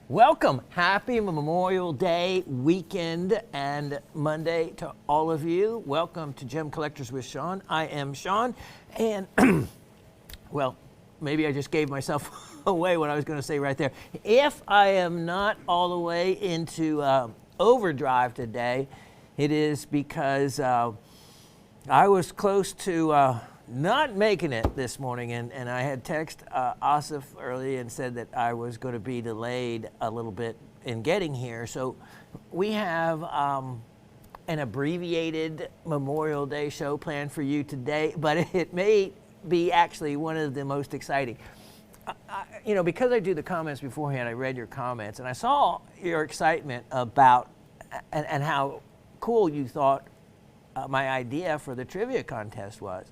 Welcome. Happy Memorial Day weekend and Monday to all of you. Welcome to Gem Collectors with Shawn. I am Shawn, and well, maybe I just gave myself away what I was going to say right there. If I am not all the way into overdrive today, it is because I was close to not making it this morning, and I had texted Asif early and said that I was going to be delayed a little bit in getting here. So we have an abbreviated Memorial Day show planned for you today, but it may be actually one of the most exciting. Because I do the comments beforehand, I read your comments, and I saw your excitement about and how cool you thought my idea for the trivia contest was.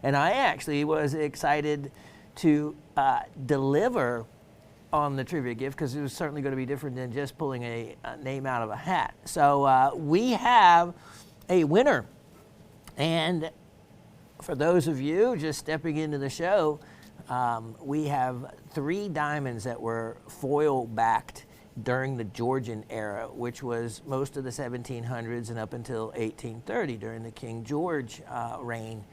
And I actually was excited to deliver on the trivia gift because it was certainly going to be different than just pulling a name out of a hat. So we have a winner. And for those of you just stepping into the show, we have 3 diamonds that were foil backed during the Georgian era, which was most of the 1700s and up until 1830 during the King George reign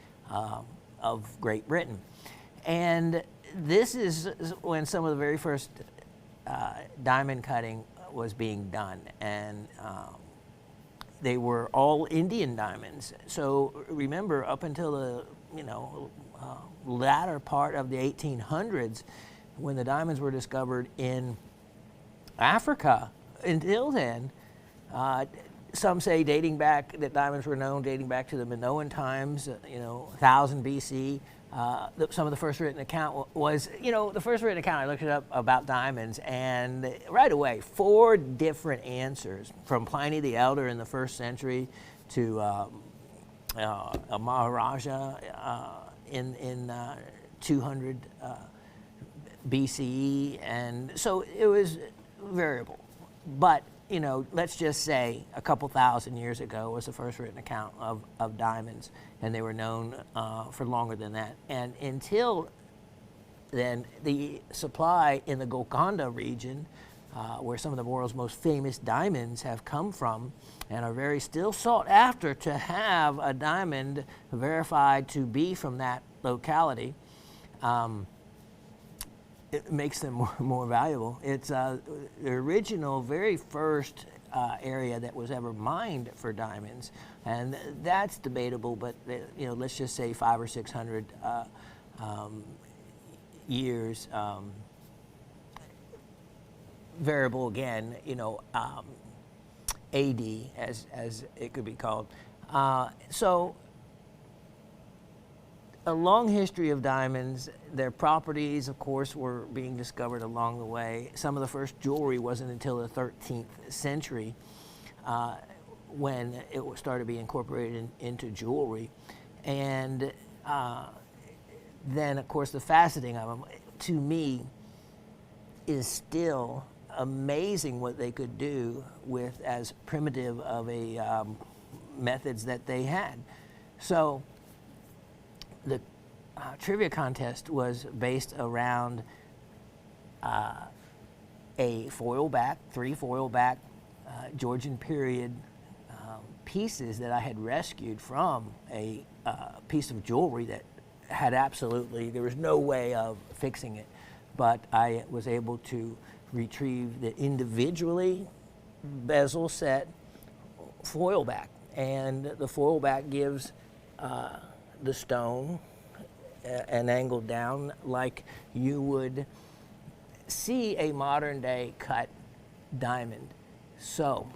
of Great Britain. And this is when some of the very first diamond cutting was being done, and they were all Indian diamonds. So remember, up until the latter part of the 1800s, when the diamonds were discovered in Africa, until then, some say that diamonds were known dating back to the Minoan times, 1000 BC. Some of the first written account was, the first written account, I looked it up about diamonds, and right away, 4 different answers, from Pliny the Elder in the 1st century to a Maharaja in 200 BCE, and so it was variable. But let's just say a couple thousand years ago was the first written account of diamonds, and they were known for longer than that. And until then, the supply in the Golconda region, where some of the world's most famous diamonds have come from and are very still sought after, to have a diamond verified to be from that locality, it makes them more valuable. It's the original, very first area that was ever mined for diamonds, and that's debatable. But let's just say 500 or 600 years. Variable again, AD as it could be called. So a long history of diamonds. Their properties, of course, were being discovered along the way. Some of the first jewelry wasn't until the 13th century when it started to be incorporated into jewelry. And then, of course, the faceting of them, to me, is still amazing what they could do with as primitive of a methods that they had. So the trivia contest was based around a 3 foil back Georgian period pieces that I had rescued from a piece of jewelry that had there was no way of fixing it, but I was able to retrieve the individually bezel set foil back, and the foil back gives the stone an angle down like you would see a modern day cut diamond. So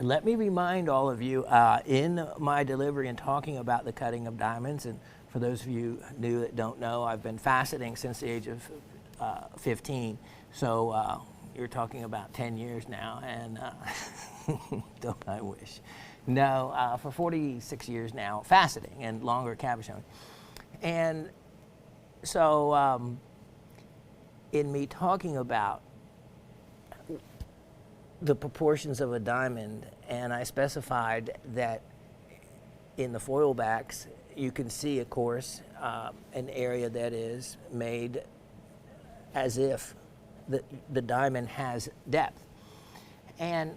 let me remind all of you, in my delivery and talking about the cutting of diamonds, and for those of you new that don't know, I've been faceting since the age of 15. So you're talking about 10 years now, and don't I wish. No, for 46 years now, faceting and longer cabochon. And so in me talking about the proportions of a diamond, and I specified that in the foil backs, you can see, of course, an area that is made as if the diamond has depth. And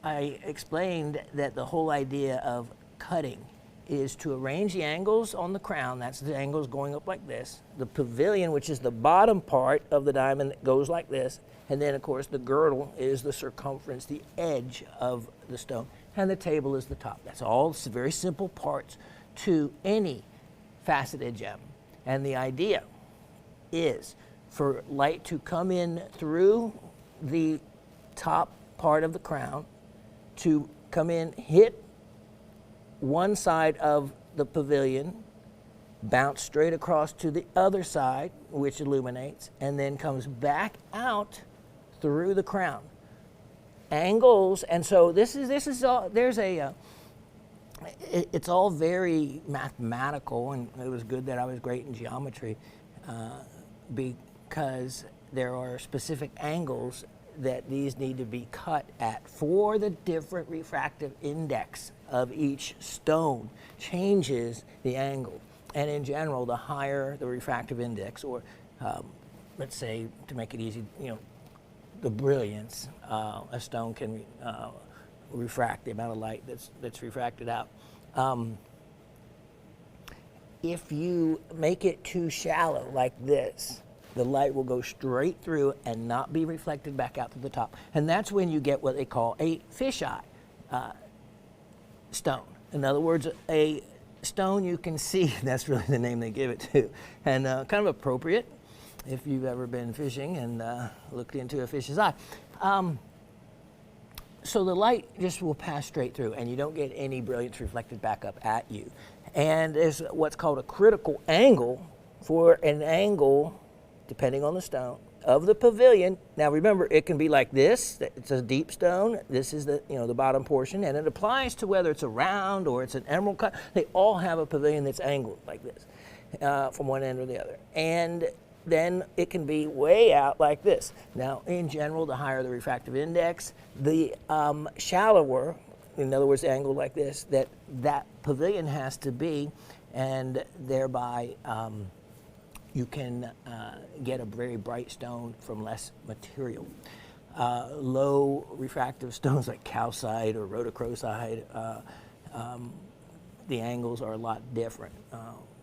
I explained that the whole idea of cutting is to arrange the angles on the crown. That's the angles going up like this. The pavilion, which is the bottom part of the diamond, that goes like this. And then, of course, the girdle is the circumference, the edge of the stone. And the table is the top. That's all very simple parts to any faceted gem. And the idea is for light to come in through the top part of the crown, to come in, hit one side of the pavilion, bounce straight across to the other side, which illuminates, and then comes back out through the crown. Angles, and so this is all, there's a, it's all very mathematical, and it was good that I was great in geometry because there are specific angles that these need to be cut at for the different refractive index of each stone changes the angle. And in general, the higher the refractive index, or let's say, to make it easy, the brilliance, a stone can refract, the amount of light that's refracted out. If you make it too shallow like this, the light will go straight through and not be reflected back out to the top. And that's when you get what they call a fisheye stone. In other words, a stone you can see, that's really the name they give it to, and kind of appropriate if you've ever been fishing and looked into a fish's eye. So the light just will pass straight through and you don't get any brilliance reflected back up at you. And there's what's called a critical angle for an angle, depending on the stone, of the pavilion. Now remember, it can be like this. It's a deep stone. This is the the bottom portion, and it applies to whether it's a round or it's an emerald cut. They all have a pavilion that's angled like this from one end or the other. And then it can be way out like this. Now, in general, the higher the refractive index, the shallower, in other words, the angle like this, that pavilion has to be, and thereby you can get a very bright stone from less material. Low refractive stones like calcite or rhodochrosite, the angles are a lot different.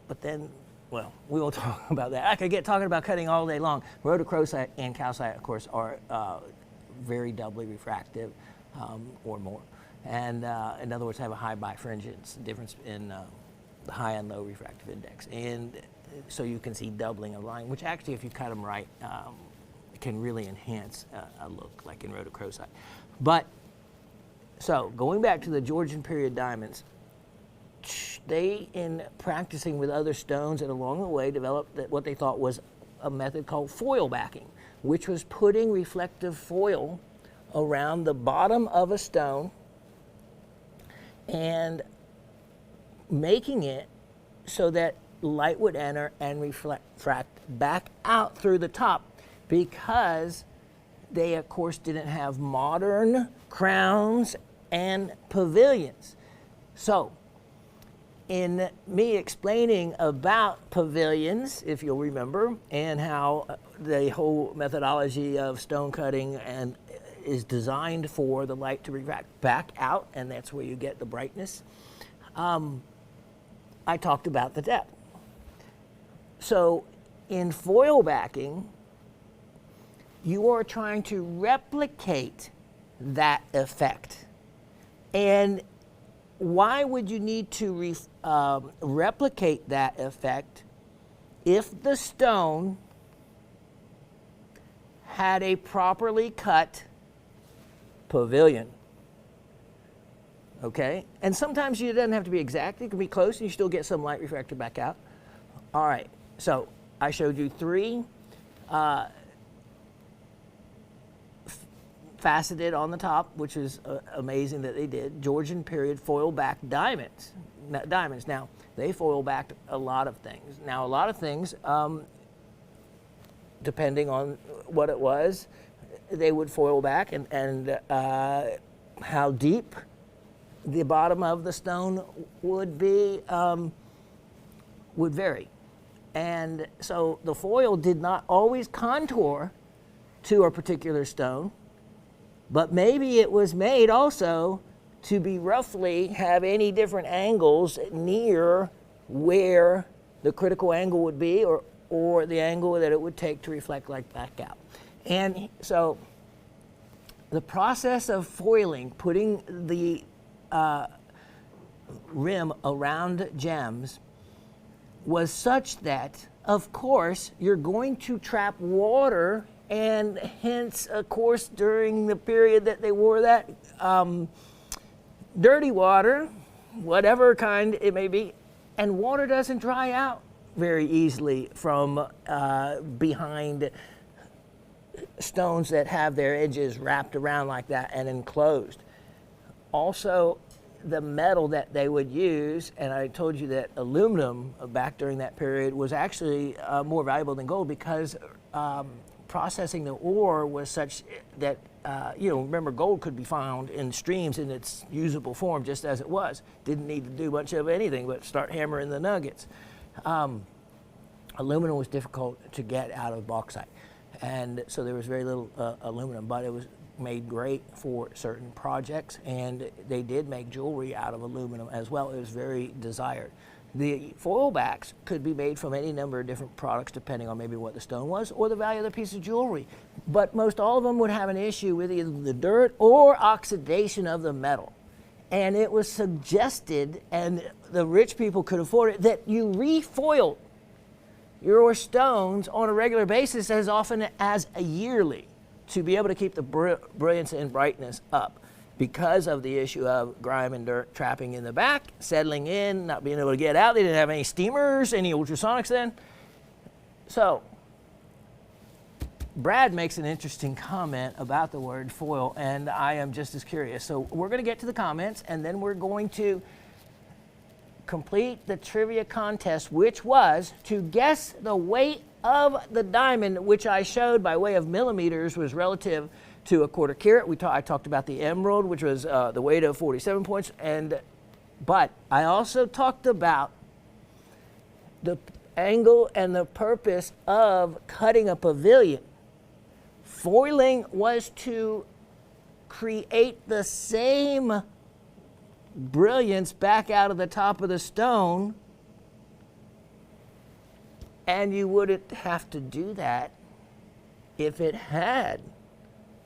But then, well, we will talk about that. I could get talking about cutting all day long. Rhodochrosite and calcite, of course, are very doubly refractive or more. And in other words, have a high bifringence difference in the high and low refractive index. And so you can see doubling of line, which actually, if you cut them right, can really enhance a look, like in rhodochrosite. But, so, going back to the Georgian period diamonds, they, in practicing with other stones and along the way, developed what they thought was a method called foil backing, which was putting reflective foil around the bottom of a stone and making it so that light would enter and refract back out through the top, because they, of course, didn't have modern crowns and pavilions. So, in me explaining about pavilions, if you'll remember, and how the whole methodology of stone cutting and is designed for the light to refract back out, and that's where you get the brightness, I talked about the depth. So in foil backing, you are trying to replicate that effect. And why would you need to replicate that effect if the stone had a properly cut pavilion? Okay? And sometimes it doesn't have to be exact. It can be close and you still get some light refracted back out. All right. So I showed you three faceted on the top, which is amazing that they did. Georgian period foil backed diamonds. Now, they foil backed a lot of things. Now, a lot of things, depending on what it was, they would foil back, and how deep the bottom of the stone would be would vary. And so the foil did not always contour to a particular stone, but maybe it was made also to be roughly have any different angles near where the critical angle would be, or the angle that it would take to reflect like back out. And so the process of foiling, putting the rim around gems, was such that, of course, you're going to trap water, and hence, of course, during the period that they wore that, dirty water, whatever kind it may be, and water doesn't dry out very easily from behind stones that have their edges wrapped around like that and enclosed. Also, the metal that they would use, and I told you that aluminum back during that period was actually more valuable than gold, because processing the ore was such that, remember, gold could be found in streams in its usable form just as it was. Didn't need to do much of anything but start hammering the nuggets. Aluminum was difficult to get out of bauxite, and so there was very little aluminum, but it was made great for certain projects, and they did make jewelry out of aluminum as well. It was very desired. The foil backs could be made from any number of different products depending on maybe what the stone was or the value of the piece of jewelry, but most all of them would have an issue with either the dirt or oxidation of the metal. And it was suggested, and the rich people could afford it, that you refoil your stones on a regular basis as often as a yearly to be able to keep the brilliance and brightness up, because of the issue of grime and dirt trapping in the back, settling in, not being able to get out. They didn't have any steamers, any ultrasonics then. So Brad makes an interesting comment about the word foil, and I am just as curious. So we're going to get to the comments, and then we're going to complete the trivia contest, which was to guess the weight of the diamond, which I showed by way of millimeters was relative to a quarter carat. I talked about the emerald, which was the weight of 47 points, but I also talked about the angle and the purpose of cutting a pavilion. Foiling was to create the same brilliance back out of the top of the stone, and you wouldn't have to do that if it had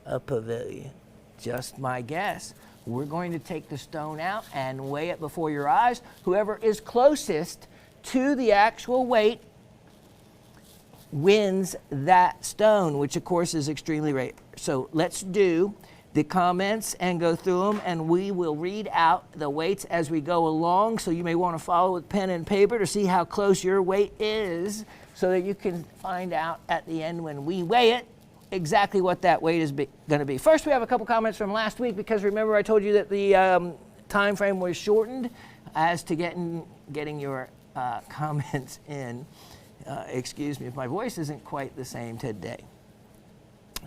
a pavilion. Just my guess. We're going to take the stone out and weigh it before your eyes. Whoever is closest to the actual weight wins that stone, which of course is extremely rare. So let's do the comments and go through them, and we will read out the weights as we go along. So you may want to follow with pen and paper to see how close your weight is, so that you can find out at the end when we weigh it exactly what that weight is going to be. First, we have a couple comments from last week, because remember I told you that the time frame was shortened as to getting your comments in. Excuse me if my voice isn't quite the same today.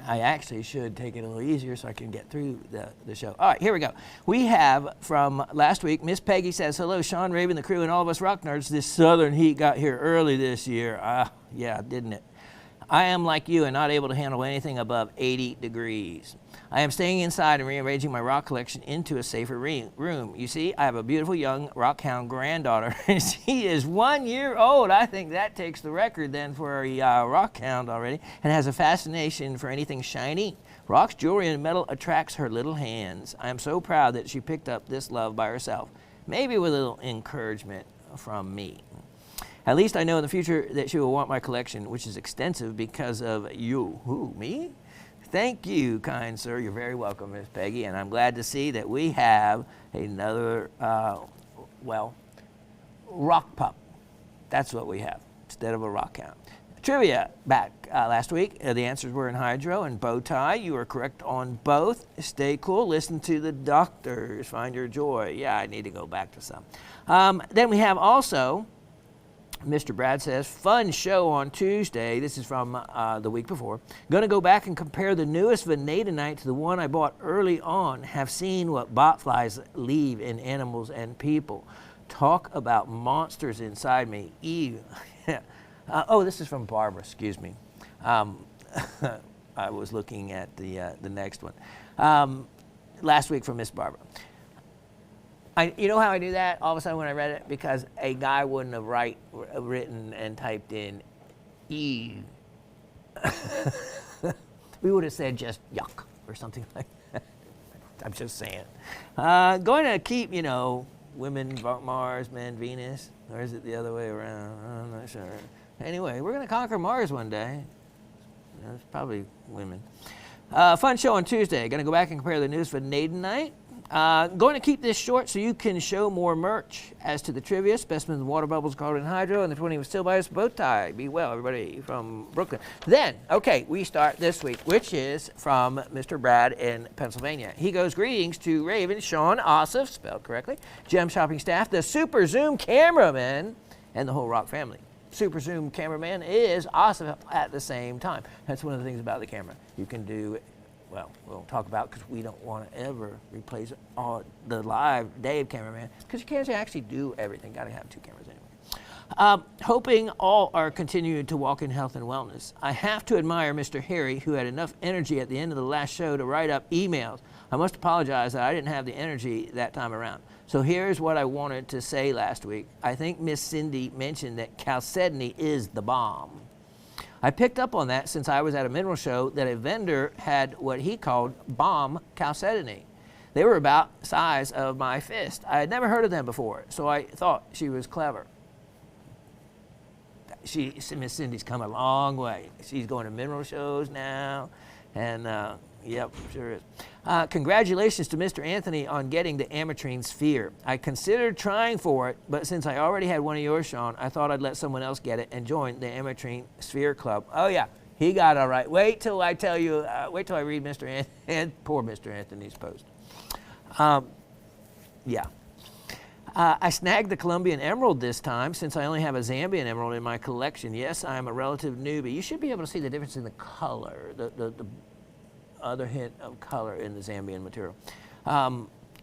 I actually should take it a little easier so I can get through the show. All right, here we go. We have from last week, Miss Peggy says, hello, Shawn, Raven, the crew, and all of us rock nerds. This southern heat got here early this year. Yeah, didn't it? I am like you and not able to handle anything above 80 degrees. I am staying inside and rearranging my rock collection into a safer room. You see, I have a beautiful young rockhound granddaughter. She is 1 year old. I think that takes the record then for a rockhound already, and has a fascination for anything shiny. Rocks, jewelry, and metal attracts her little hands. I am so proud that she picked up this love by herself, maybe with a little encouragement from me. At least I know in the future that she will want my collection, which is extensive because of you. Who, me? Thank you, kind sir. You're very welcome, Miss Peggy. And I'm glad to see that we have another, rock pup. That's what we have, instead of a rock hound. Trivia back last week. The answers were in hydro and bow tie. You were correct on both. Stay cool. Listen to the doctors. Find your joy. Yeah, I need to go back to some. Then we have also, Mr. Brad says, fun show on Tuesday. This is from the week before. Going to go back and compare the newest Vanadinite to the one I bought early on. Have seen what botflies leave in animals and people. Talk about monsters inside me. Ew. This is from Barbara, excuse me. I was looking at the next one. Last week from Miss Barbara. You know how I knew that all of a sudden when I read it? Because a guy wouldn't have written and typed in E. We would have said just yuck or something like that. I'm just saying. Going to keep, women Mars, men Venus, or is it the other way around? I'm not sure. Anyway, we're going to conquer Mars one day. It's probably women. Fun show on Tuesday. Going to go back and compare the news for Naden night. Going to keep this short so you can show more merch. As to the trivia, specimens, water bubbles, carbon hydro, and the 20 was still by us, bow tie. Be well, everybody from Brooklyn. Then, okay, we start this week, which is from Mr. Brad in Pennsylvania. He goes, greetings to Raven, Shawn, Asif, spelled correctly, Gem Shopping staff, the Super Zoom cameraman, and the whole Rock family. Super Zoom cameraman is Asif at the same time. That's one of the things about the camera. You can do well, we'll talk about because we don't want to ever replace all the live Dave cameraman because you can't actually do everything. Got to have two cameras anyway. Hoping all are continuing to walk in health and wellness. I have to admire Mr. Harry, who had enough energy at the end of the last show to write up emails. I must apologize that I didn't have the energy that time around. So here's what I wanted to say last week. I think Miss Cindy mentioned that chalcedony is the bomb. I picked up on that since I was at a mineral show that a vendor had what he called bomb chalcedony. They were about the size of my fist. I had never heard of them before, so I thought she was clever. Miss Cindy's come a long way. She's going to mineral shows now, and yep, sure is. Congratulations to Mr. Anthony on getting the ametrine sphere. I considered trying for it, but since I already had one of yours, Shawn, I thought I'd let someone else get it and join the ametrine sphere club. Oh yeah, he got all right. Wait till I tell you. Wait till I read Mr. Poor Mr. Anthony's post. Yeah. I snagged the Colombian Emerald this time since I only have a Zambian Emerald in my collection. Yes, I'm a relative newbie. You should be able to see the difference in the color, the other hint of color in the Zambian material.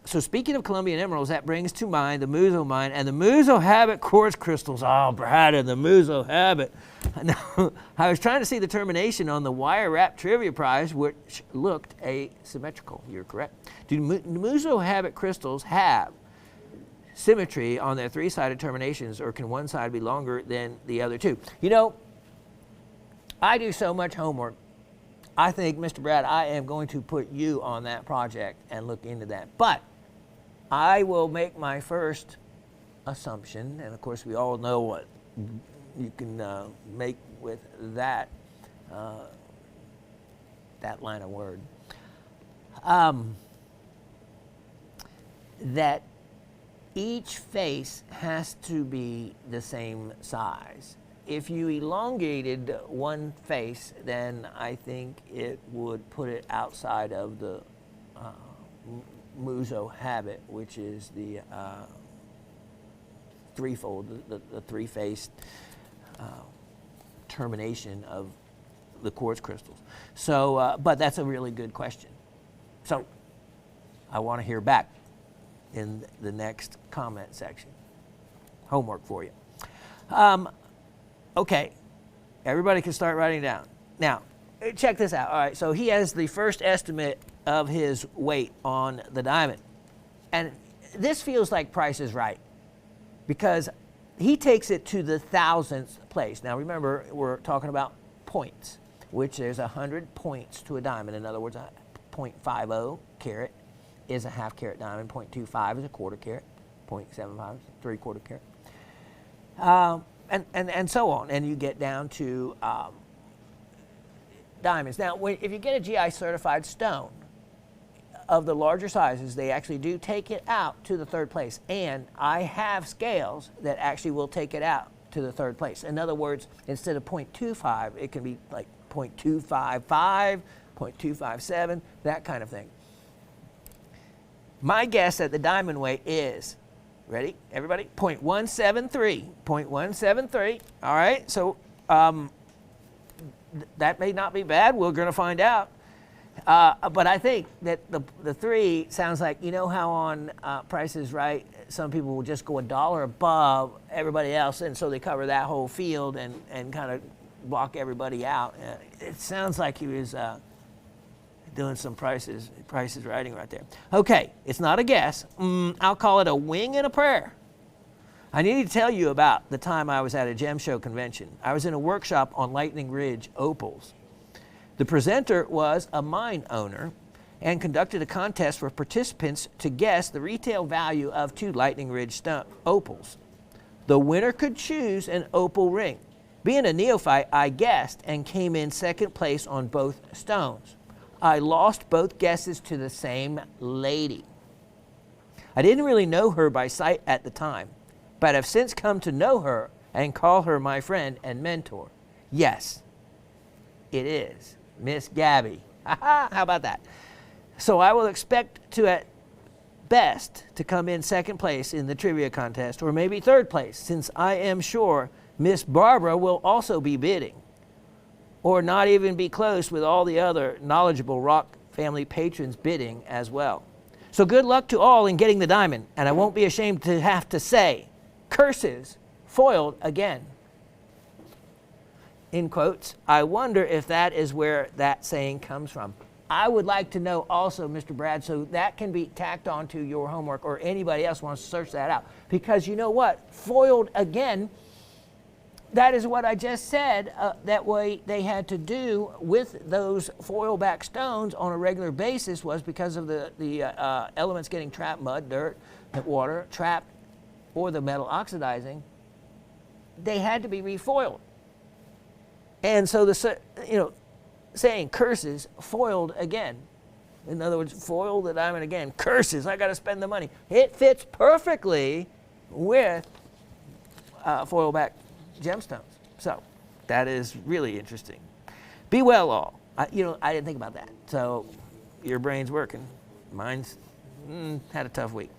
So speaking of Colombian emeralds, that brings to mind the Muzo mine and the Muzo Habit quartz crystals. Oh, Brad and the Muzo Habit. Now, I was trying to see the termination on the wire wrap trivia prize, which looked asymmetrical. You're correct. Do Muzo Habit crystals have symmetry on their three-sided terminations, or can one side be longer than the other two? I do so much homework. I think, Mr. Brad, I am going to put you on that project and look into that. But I will make my first assumption, and of course we all know what you can make with that line of word. That each face has to be the same size. If you elongated one face, then I think it would put it outside of the Muzo Habit, which is the threefold, the three-faced termination of the quartz crystals. So, but that's a really good question. So, I want to hear back in the next comment section. Homework for you. Okay, everybody can start writing down. Now, check this out. All right, so he has the first estimate of his weight on the diamond. And this feels like Price is Right because he takes it to the thousandth place. Now, remember, we're talking about points, which there's 100 points to a diamond. In other words, 0.50 carat is a half carat diamond, 0.25 is a quarter carat, 0.75 is a three-quarter carat. And so on, and you get down to diamonds. Now, if you get a GI certified stone of the larger sizes, they actually do take it out to the third place. And I have scales that actually will take it out to the third place. In other words, instead of 0.25, it can be like 0.255, 0.257, that kind of thing. My guess at the diamond weight is, ready, everybody? 0.173. 0.173. All right, so that may not be bad. We're going to find out. But I think that the three sounds like, you know how on Price is Right, some people will just go $1 above everybody else, and so they cover that whole field and kind of block everybody out. It sounds like he was doing some prices writing right there. Okay, it's not a guess. I'll call it a wing and a prayer. I need to tell you about the time I was at a gem show convention. I was in a workshop on Lightning Ridge opals. The presenter was a mine owner and conducted a contest for participants to guess the retail value of 2 Lightning Ridge opals. The winner could choose an opal ring. Being a neophyte, I guessed and came in second place on both stones. I lost both guesses to the same lady. I didn't really know her by sight at the time, but have since come to know her and call her my friend and mentor. Yes, it is Miss Gabby. How about that? So I will expect to, at best, to come in second place in the trivia contest, or maybe third place, since I am sure Miss Barbara will also be bidding, or not even be close with all the other knowledgeable Rock family patrons bidding as well. So good luck to all in getting the diamond, and I won't be ashamed to have to say, curses foiled again. In quotes, I wonder if that is where that saying comes from. I would like to know also, Mr. Brad, so that can be tacked onto your homework, or anybody else wants to search that out. Because you know what? Foiled again, that is what I just said, that way they had to do with those foil back stones on a regular basis was because of the elements getting trapped, mud, dirt, water, trapped, or the metal oxidizing. They had to be refoiled. And so saying curses foiled again. In other words, foil the diamond again. Curses, I got to spend the money. It fits perfectly with foil back gemstones. So that is really interesting. Be well all. I didn't think about that. So your brain's working. Mine's had a tough week.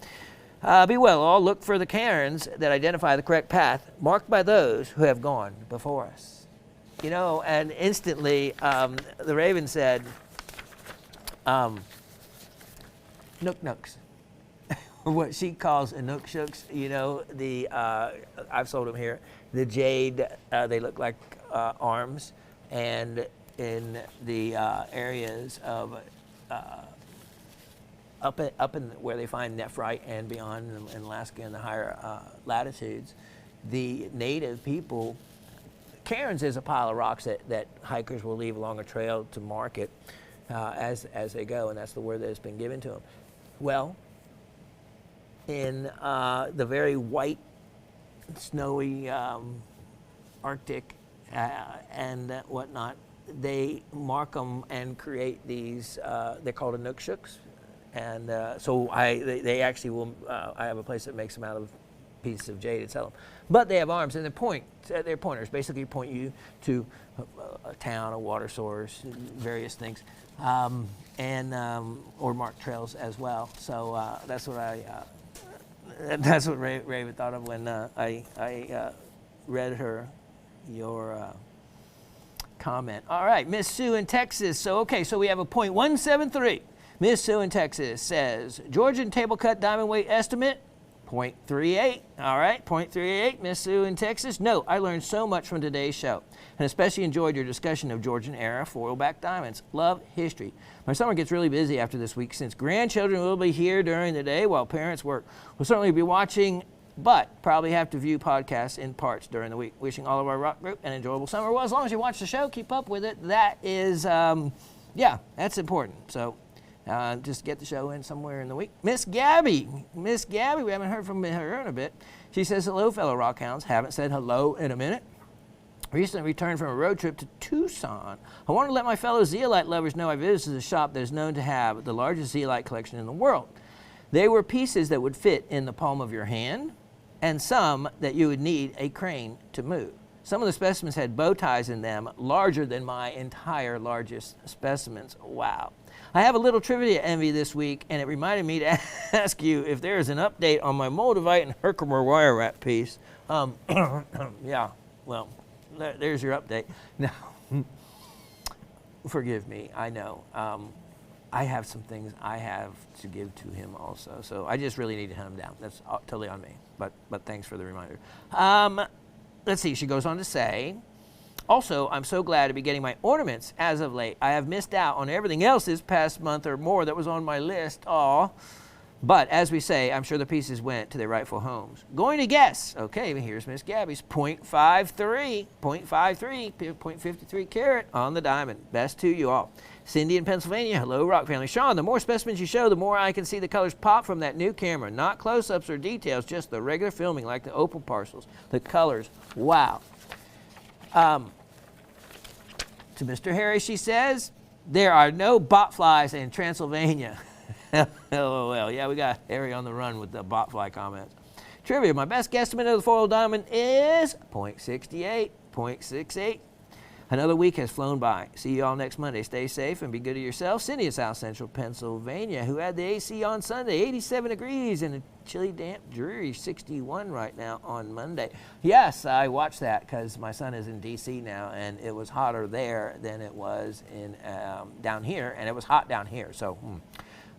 Be well all. Look for the cairns that identify the correct path marked by those who have gone before us. And instantly, the raven said, nook nooks. What she calls a nook shooks, I've sold them here. The jade, they look like arms. And in the areas of up in where they find nephrite and beyond in Alaska and the higher latitudes, the native people, cairns is a pile of rocks that hikers will leave along a trail to mark it as they go, and that's the word that has been given to them. Well, in the very white, snowy Arctic and whatnot, they mark them and create these, they're called inuksuks. And so they actually will, I have a place that makes them out of pieces of jade and sell them. But they have arms, and they're pointers, basically point you to a town, a water source, various things, or mark trails as well. So that's what Raven thought of when I read your comment. All right, Miss Sue in Texas. So we have a .173. Miss Sue in Texas says, Georgian table cut diamond weight estimate, 0.38. All right, 0.38, Miss Sue in Texas. No, I learned so much from today's show, and especially enjoyed your discussion of Georgian era foil back diamonds. Love history. My summer gets really busy after this week since grandchildren will be here during the day while parents work. We'll certainly be watching, but probably have to view podcasts in parts during the week. Wishing all of our rock group an enjoyable summer. Well, as long as you watch the show, keep up with it. That is, that's important. So just get the show in somewhere in the week. Miss Gabby, we haven't heard from her in a bit. She says, hello, fellow rockhounds. Haven't said hello in a minute. Recently returned from a road trip to Tucson. I want to let my fellow zeolite lovers know I visited a shop that is known to have the largest zeolite collection in the world. They were pieces that would fit in the palm of your hand, and some that you would need a crane to move. Some of the specimens had bow ties in them, larger than my entire largest specimens. Wow. I have a little trivia envy this week, and it reminded me to ask you if there is an update on my Moldavite and Herkimer wire wrap piece. Yeah, well, there's your update. Now, forgive me, I know. I have some things I have to give to him also, so I just really need to hunt him down. That's totally on me, but thanks for the reminder. Let's see, she goes on to say, Also, I'm so glad to be getting my ornaments as of late. I have missed out on everything else this past month or more that was on my list. Aw. But as we say, I'm sure the pieces went to their rightful homes. Going to guess. Okay, here's Miss Gabby's 0.53, 0.53 carat on the diamond. Best to you all. Cindy in Pennsylvania. Hello, Rock Family. Shawn, the more specimens you show, the more I can see the colors pop from that new camera. Not close-ups or details, just the regular filming like the opal parcels. The colors. Wow. To Mr. Harry, she says, there are no botflies in Transylvania. LOL. Yeah, we got Harry on the run with the botfly comments. Trivia, my best guesstimate of the foil diamond is 0.68, 0.68. Another week has flown by. See you all next Monday. Stay safe and be good to yourself. Cindy in South Central Pennsylvania, who had the AC on Sunday, 87 degrees and a chilly, damp, dreary 61 right now on Monday. Yes, I watched that because my son is in D.C. now, and it was hotter there than it was in down here, and it was hot down here. So,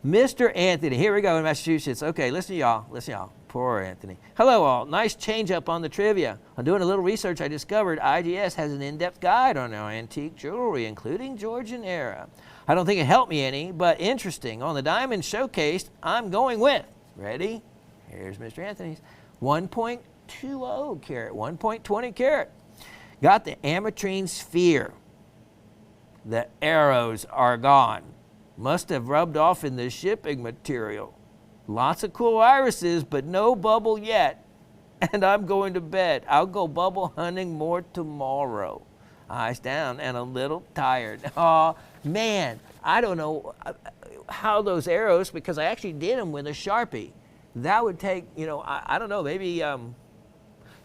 Mr. Anthony, here we go in Massachusetts. Okay, listen to y'all. Listen to y'all. Poor Anthony. Hello all. Nice change up on the trivia. On doing a little research, I discovered IGS has an in-depth guide on our antique jewelry, including Georgian era. I don't think it helped me any, but interesting. On the diamond showcased, I'm going with, ready? Here's Mr. Anthony's 1.20 carat, 1.20 carat. Got the ametrine sphere. The arrows are gone. Must have rubbed off in the shipping material. Lots of cool irises, but no bubble yet. And I'm going to bed. I'll go bubble hunting more tomorrow. Eyes down and a little tired. Oh, man, I don't know how those arrows, because I actually did them with a Sharpie. That would take, I don't know, maybe,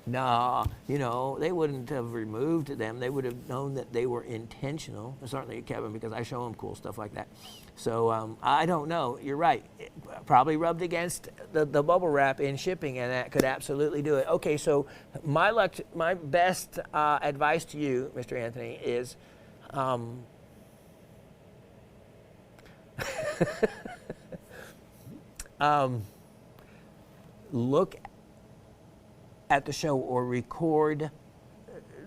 nah, they wouldn't have removed them. They would have known that they were intentional. Certainly Kevin, because I show him cool stuff like that. So I don't know. You're right. It probably rubbed against the bubble wrap in shipping, and that could absolutely do it. Okay, so my best advice to you, Mr. Anthony, is look at the show or record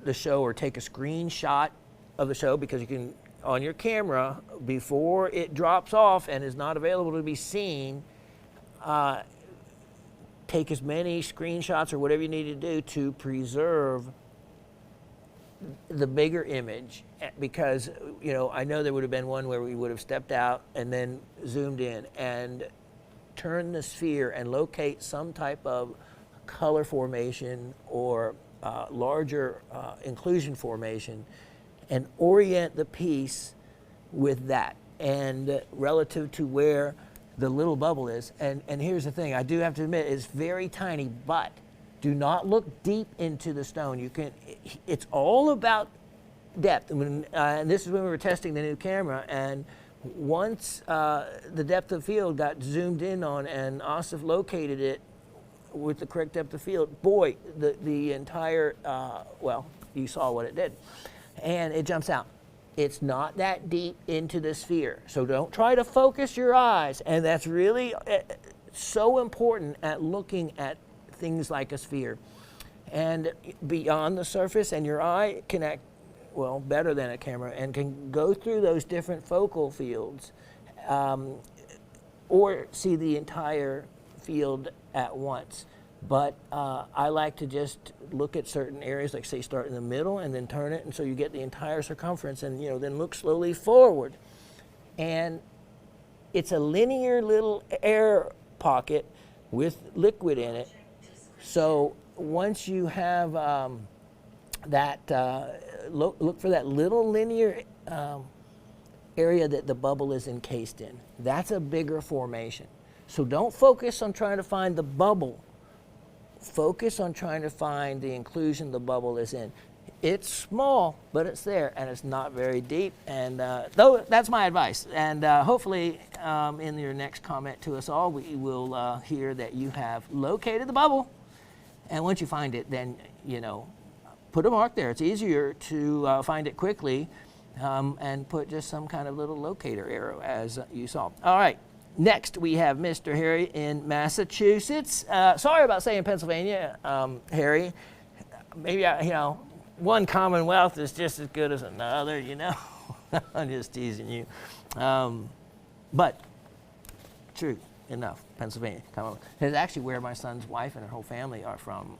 the show or take a screenshot of the show, because you can, on your camera, before it drops off and is not available to be seen, take as many screenshots or whatever you need to do to preserve the bigger image, because I know there would have been one where we would have stepped out and then zoomed in and turned the sphere and locate some type of color formation or larger inclusion formation and orient the piece with that and relative to where the little bubble is. And here's the thing, I do have to admit, it's very tiny, but do not look deep into the stone. It's all about depth. And this is when we were testing the new camera, and once the depth of field got zoomed in on and Asif located it with the correct depth of field, boy, the entire, you saw what it did. And it jumps out. It's not that deep into the sphere. So don't try to focus your eyes. And that's really so important at looking at things like a sphere. And beyond the surface, and your eye can act, better than a camera, and can go through those different focal fields or see the entire field at once. But I like to just look at certain areas, like say start in the middle and then turn it, and so you get the entire circumference, and then look slowly forward. And it's a linear little air pocket with liquid in it. So once you have look for that little linear area that the bubble is encased in. That's a bigger formation. So don't focus on trying to find the bubble. Focus on trying to find the inclusion the bubble is in. It's small, but it's there, and it's not very deep. And though that's my advice. And hopefully in your next comment to us all, we will hear that you have located the bubble. And once you find it, then, put a mark there. It's easier to find it quickly and put just some kind of little locator arrow, as you saw. All right. Next, we have Mr. Harry in Massachusetts. Sorry about saying Pennsylvania, Harry. Maybe one commonwealth is just as good as another, I'm just teasing you. But true enough, Pennsylvania, Commonwealth. It's actually where my son's wife and her whole family are from.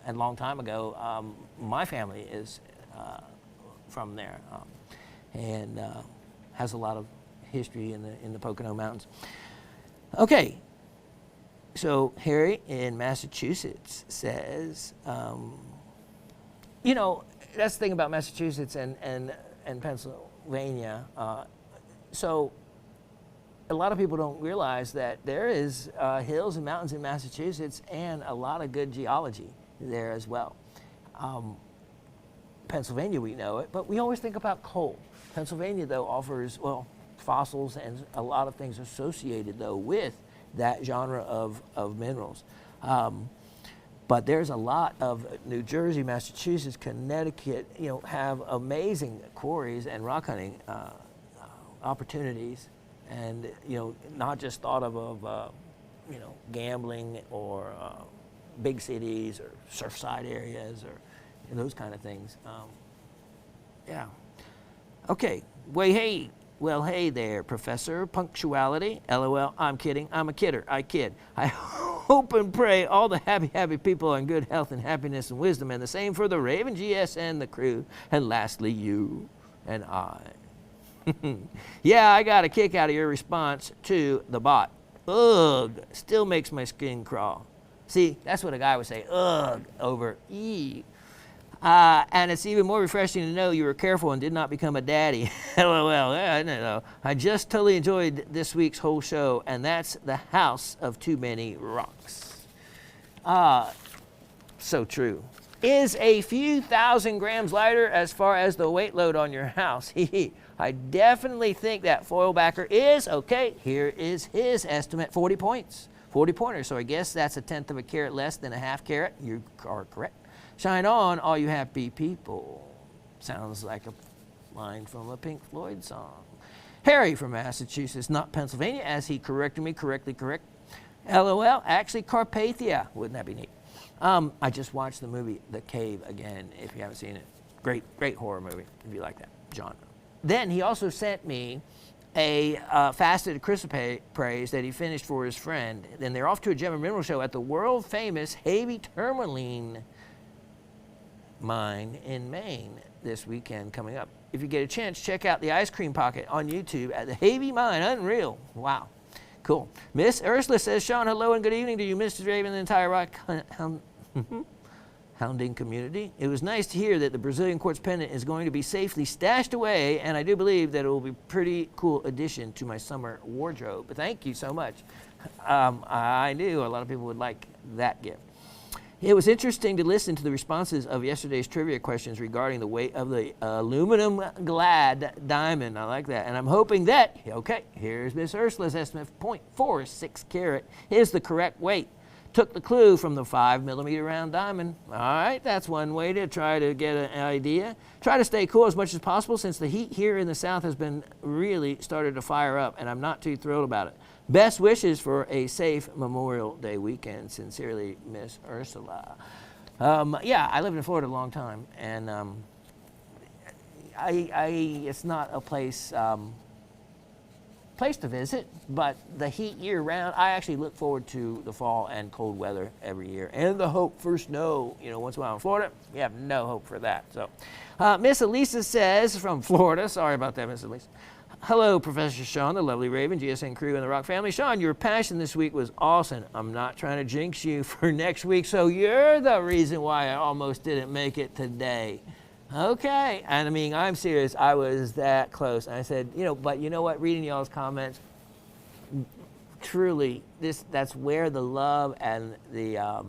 And a long time ago, my family is from there, and has a lot of history in the Pocono Mountains. Okay, so Harry in Massachusetts says, that's the thing about Massachusetts and Pennsylvania. So a lot of people don't realize that there is hills and mountains in Massachusetts and a lot of good geology there as well. Pennsylvania, we know it, but we always think about coal. Pennsylvania, though, offers, fossils and a lot of things associated, though, with that genre of minerals. But there's a lot of New Jersey, Massachusetts, Connecticut, have amazing quarries and rock hunting opportunities, and not just thought of gambling or big cities or surfside areas or those kind of things. Yeah. Okay. Well, hey there, Professor. Punctuality. LOL. I'm kidding. I'm a kidder. I kid. I hope and pray all the happy people are in good health and happiness and wisdom, and the same for the Raven GS and the crew. And lastly, you and I. Yeah, I got a kick out of your response to the bot. Ugh. Still makes my skin crawl. See, that's what a guy would say. Ugh. Over E. And it's even more refreshing to know you were careful and did not become a daddy. LOL. Yeah, I know. I just totally enjoyed this week's whole show, and that's the house of too many rocks. So true. Is a few thousand grams lighter as far as the weight load on your house. I definitely think that foil backer is. Okay, here is his estimate, 40 points. 40 pointers, so I guess that's 1/10 of a carat less than a half carat. You are correct. Shine on, all you happy people. Sounds like a line from a Pink Floyd song. Harry from Massachusetts, not Pennsylvania, as he corrected me, correctly correct. LOL, actually Carpathia. Wouldn't that be neat? I just watched the movie The Cave again, if you haven't seen it. Great horror movie, if you like that genre. Then he also sent me a faceted chrysoprase that he finished for his friend. Then they're off to a gem and mineral show at the world-famous Havey Tourmaline mine in Maine this weekend coming up. If you get a chance, check out the Ice Cream Pocket on YouTube at the Havey Mine. Unreal. Wow. Cool. Miss Ursula says, Shawn, hello and good evening to you, Mr. Raven, and the entire rock hounding community. It was nice to hear that the Brazilian quartz pendant is going to be safely stashed away, and I do believe that it will be a pretty cool addition to my summer wardrobe. But thank you so much. I knew a lot of people would like that gift. It was interesting to listen to the responses of yesterday's trivia questions regarding the weight of the aluminum glad diamond. I like that. And I'm hoping that, okay, here's Miss Ursula's estimate, 0.46 carat is the correct weight. Took the clue from the 5mm round diamond. All right, that's one way to try to get an idea. Try to stay cool as much as possible since the heat here in the south has been really started to fire up, and I'm not too thrilled about it. Best wishes for a safe Memorial Day weekend. Sincerely, Miss Ursula. Yeah, I lived in Florida a long time, and it's not a place to visit, but the heat year-round, I actually look forward to the fall and cold weather every year, and the hope for snow. Once in a while in Florida, you have no hope for that. So, Miss Elisa says from Florida, sorry about that, Miss Elisa. Hello, Professor Shawn, the lovely Raven, GSN crew, and the Rock family. Shawn, your passion this week was awesome. I'm not trying to jinx you for next week, so you're the reason why I almost didn't make it today. Okay, and I mean, I'm serious. I was that close. And I said, but you know what? Reading y'all's comments, truly, that's where the love and the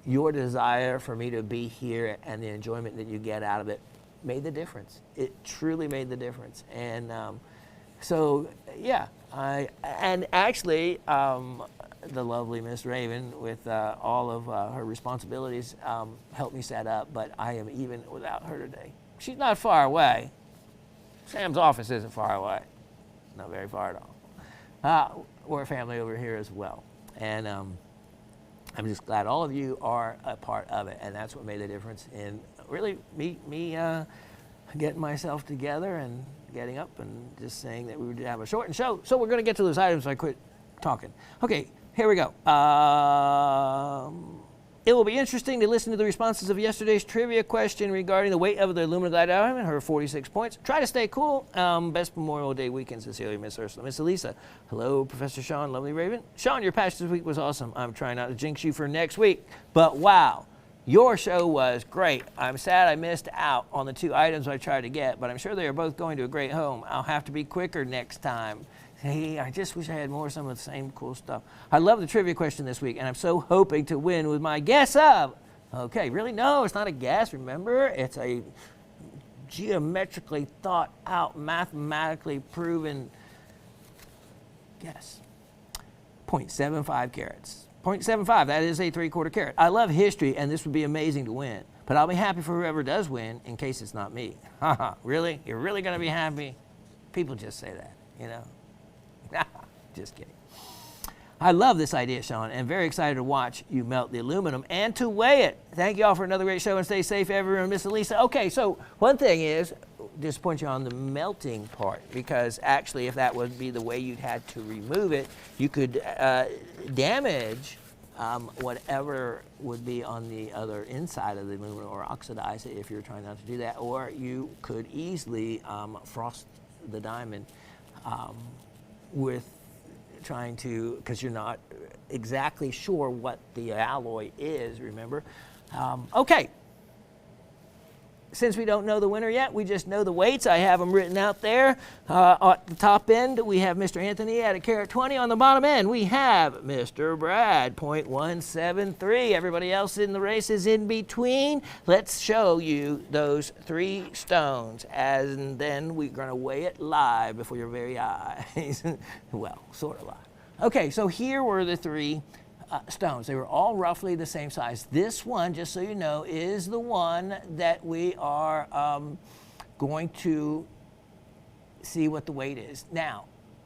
your desire for me to be here and the enjoyment that you get out of it made the difference. It truly made the difference. And so, yeah, and actually, the lovely Miss Raven, with all of her responsibilities, helped me set up, but I am even without her today. She's not far away. Sam's office isn't far away. Not very far at all. We're a family over here as well. And I'm just glad all of you are a part of it, and that's what made the difference in really me getting myself together and getting up and just saying that we would have a shortened show. So we're going to get to those items so I quit talking. Okay, here we go. It will be interesting to listen to the responses of yesterday's trivia question regarding the weight of the aluminum diamond, her 46 points. Try to stay cool. Best Memorial Day weekend, sincerely, Miss Ursula. Miss Elisa, hello, Professor Shawn, lovely Raven. Shawn, your patch this week was awesome. I'm trying not to jinx you for next week, but wow, your show was great. I'm sad I missed out on the 2 items I tried to get, but I'm sure they are both going to a great home. I'll have to be quicker next time. Hey, I just wish I had more of some of the same cool stuff. I love the trivia question this week, and I'm so hoping to win with my guess of. Okay, really? No, it's not a guess, remember? It's a geometrically thought out, mathematically proven guess. 0.75 carats. 0.75, that is a 3/4 carat. I love history, and this would be amazing to win. But I'll be happy for whoever does win in case it's not me. Haha, really? You're really going to be happy? People just say that, you know? Just kidding. I love this idea, Shawn, and very excited to watch you melt the aluminum and to weigh it. Thank you all for another great show, and stay safe, everyone. Miss Elisa. Okay, so one thing is, disappoint you on the melting part, because actually if that would be the way you'd had to remove it, you could damage whatever would be on the other inside of the aluminum, or oxidize it if you're trying not to do that, or you could easily frost the diamond with trying to, because you're not exactly sure what the alloy is, remember? Okay. Since we don't know the winner yet, we just know the weights. I have them written out there. At the top end, we have Mr. Anthony at 1.20. On the bottom end, we have Mr. Brad, 0.173. Everybody else in the race is in between. Let's show you those 3 stones, and then we're going to weigh it live before your very eyes. Well, sort of live. Okay, so here were the 3 stones. They were all roughly the same size. This one, just so you know, is the one that we are going to see what the weight is. Now,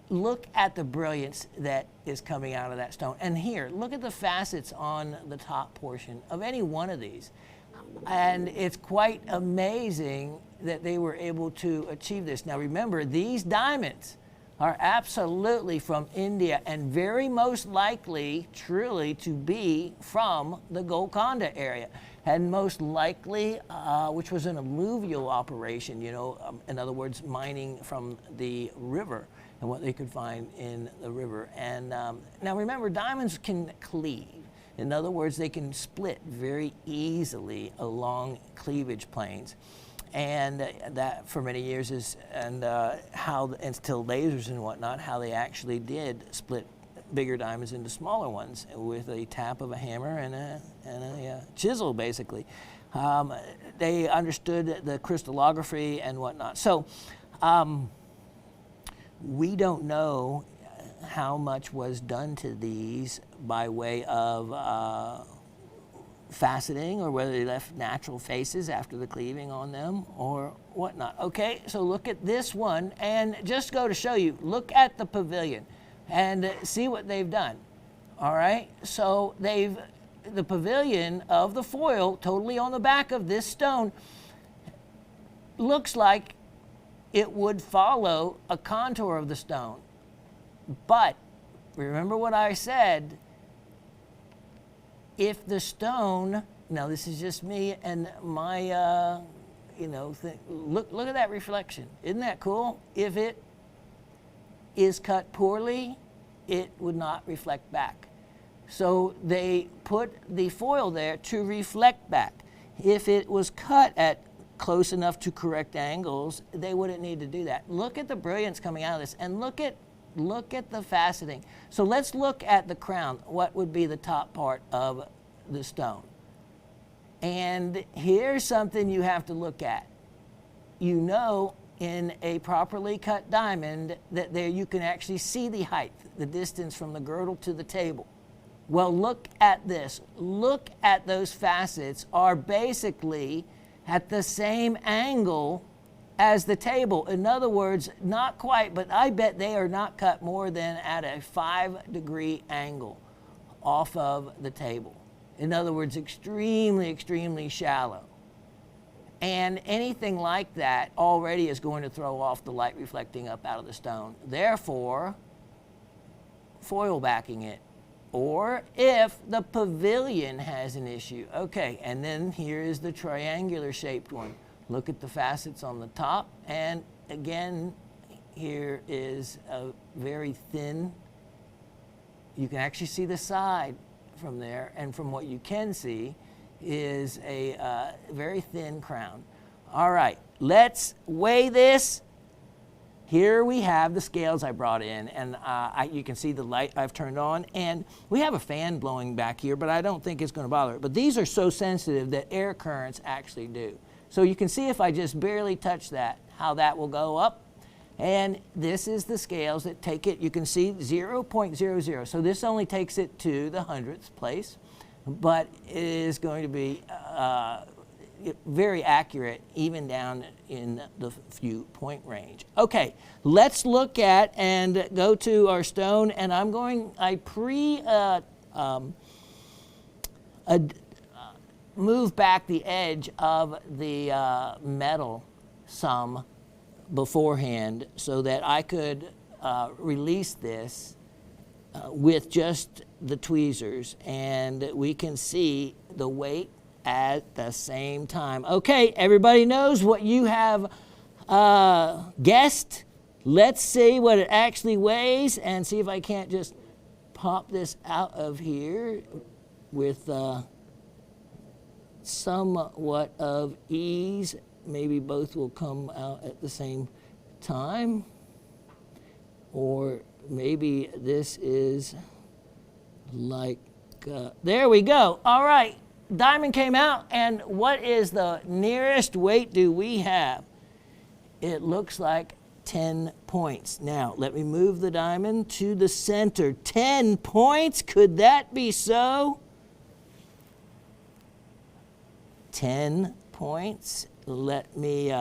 look at the brilliance that is coming out of that stone. And here, look at the facets on the top portion of any one of these. And it's quite amazing that they were able to achieve this. Now remember, these diamonds are absolutely from India, and very most likely, truly, to be from the Golconda area. And most likely, which was an alluvial operation, you know, in other words, mining from the river and what they could find in the river. And now remember, diamonds can cleave. In other words, they can split very easily along cleavage planes. And that for many years is, and still lasers and whatnot, how they actually did split bigger diamonds into smaller ones with a tap of a hammer and a chisel, basically. They understood the crystallography and whatnot. So we don't know how much was done to these by way of faceting, or whether they left natural faces after the cleaving on them or whatnot. Okay, so look at this one, and just go to show you, look at the pavilion and see what they've done. All right, so the pavilion of the foil totally on the back of this stone looks like it would follow a contour of the stone. But remember what I said, if the stone, now this is just me and my, look at that reflection. Isn't that cool? If it is cut poorly, it would not reflect back. So they put the foil there to reflect back. If it was cut at close enough to correct angles, they wouldn't need to do that. Look at the brilliance coming out of this, and look at the faceting. So let's look at the crown. What would be the top part of the stone? And here's something you have to look at. You know, in a properly cut diamond, that there you can actually see the height, the distance from the girdle to the table. Well, look at this. Look at those facets are basically at the same angle as the table. In other words, not quite, but I bet they are not cut more than at a 5-degree angle off of the table. In other words, extremely, extremely shallow. And anything like that already is going to throw off the light reflecting up out of the stone. Therefore, foil backing it. Or if the pavilion has an issue. Okay, and then here is the triangular shaped one. Look at the facets on the top, and again, here is a very thin, you can actually see the side from there, and from what you can see is a very thin crown. All right, let's weigh this. Here we have the scales I brought in, and you can see the light I've turned on, and we have a fan blowing back here, but I don't think it's going to bother it. But these are so sensitive that air currents actually do. So you can see if I just barely touch that, how that will go up. And this is the scales that take it. You can see 0.00. So this only takes it to the 100th place, but it is going to be very accurate even down in the few point range. Okay, let's look at and go to our stone, and move back the edge of the metal some beforehand so that I could release this with just the tweezers, and we can see the weight at the same time. Okay, everybody knows what you have guessed. Let's see what it actually weighs and see if I can't just pop this out of here with somewhat of ease. Maybe both will come out at the same time, or maybe this is like there we go. All right, diamond came out, and what is the nearest weight do we have? It looks like 10 points. Now let me move the diamond to the center. 10 points, could that be so? 10 points. Let me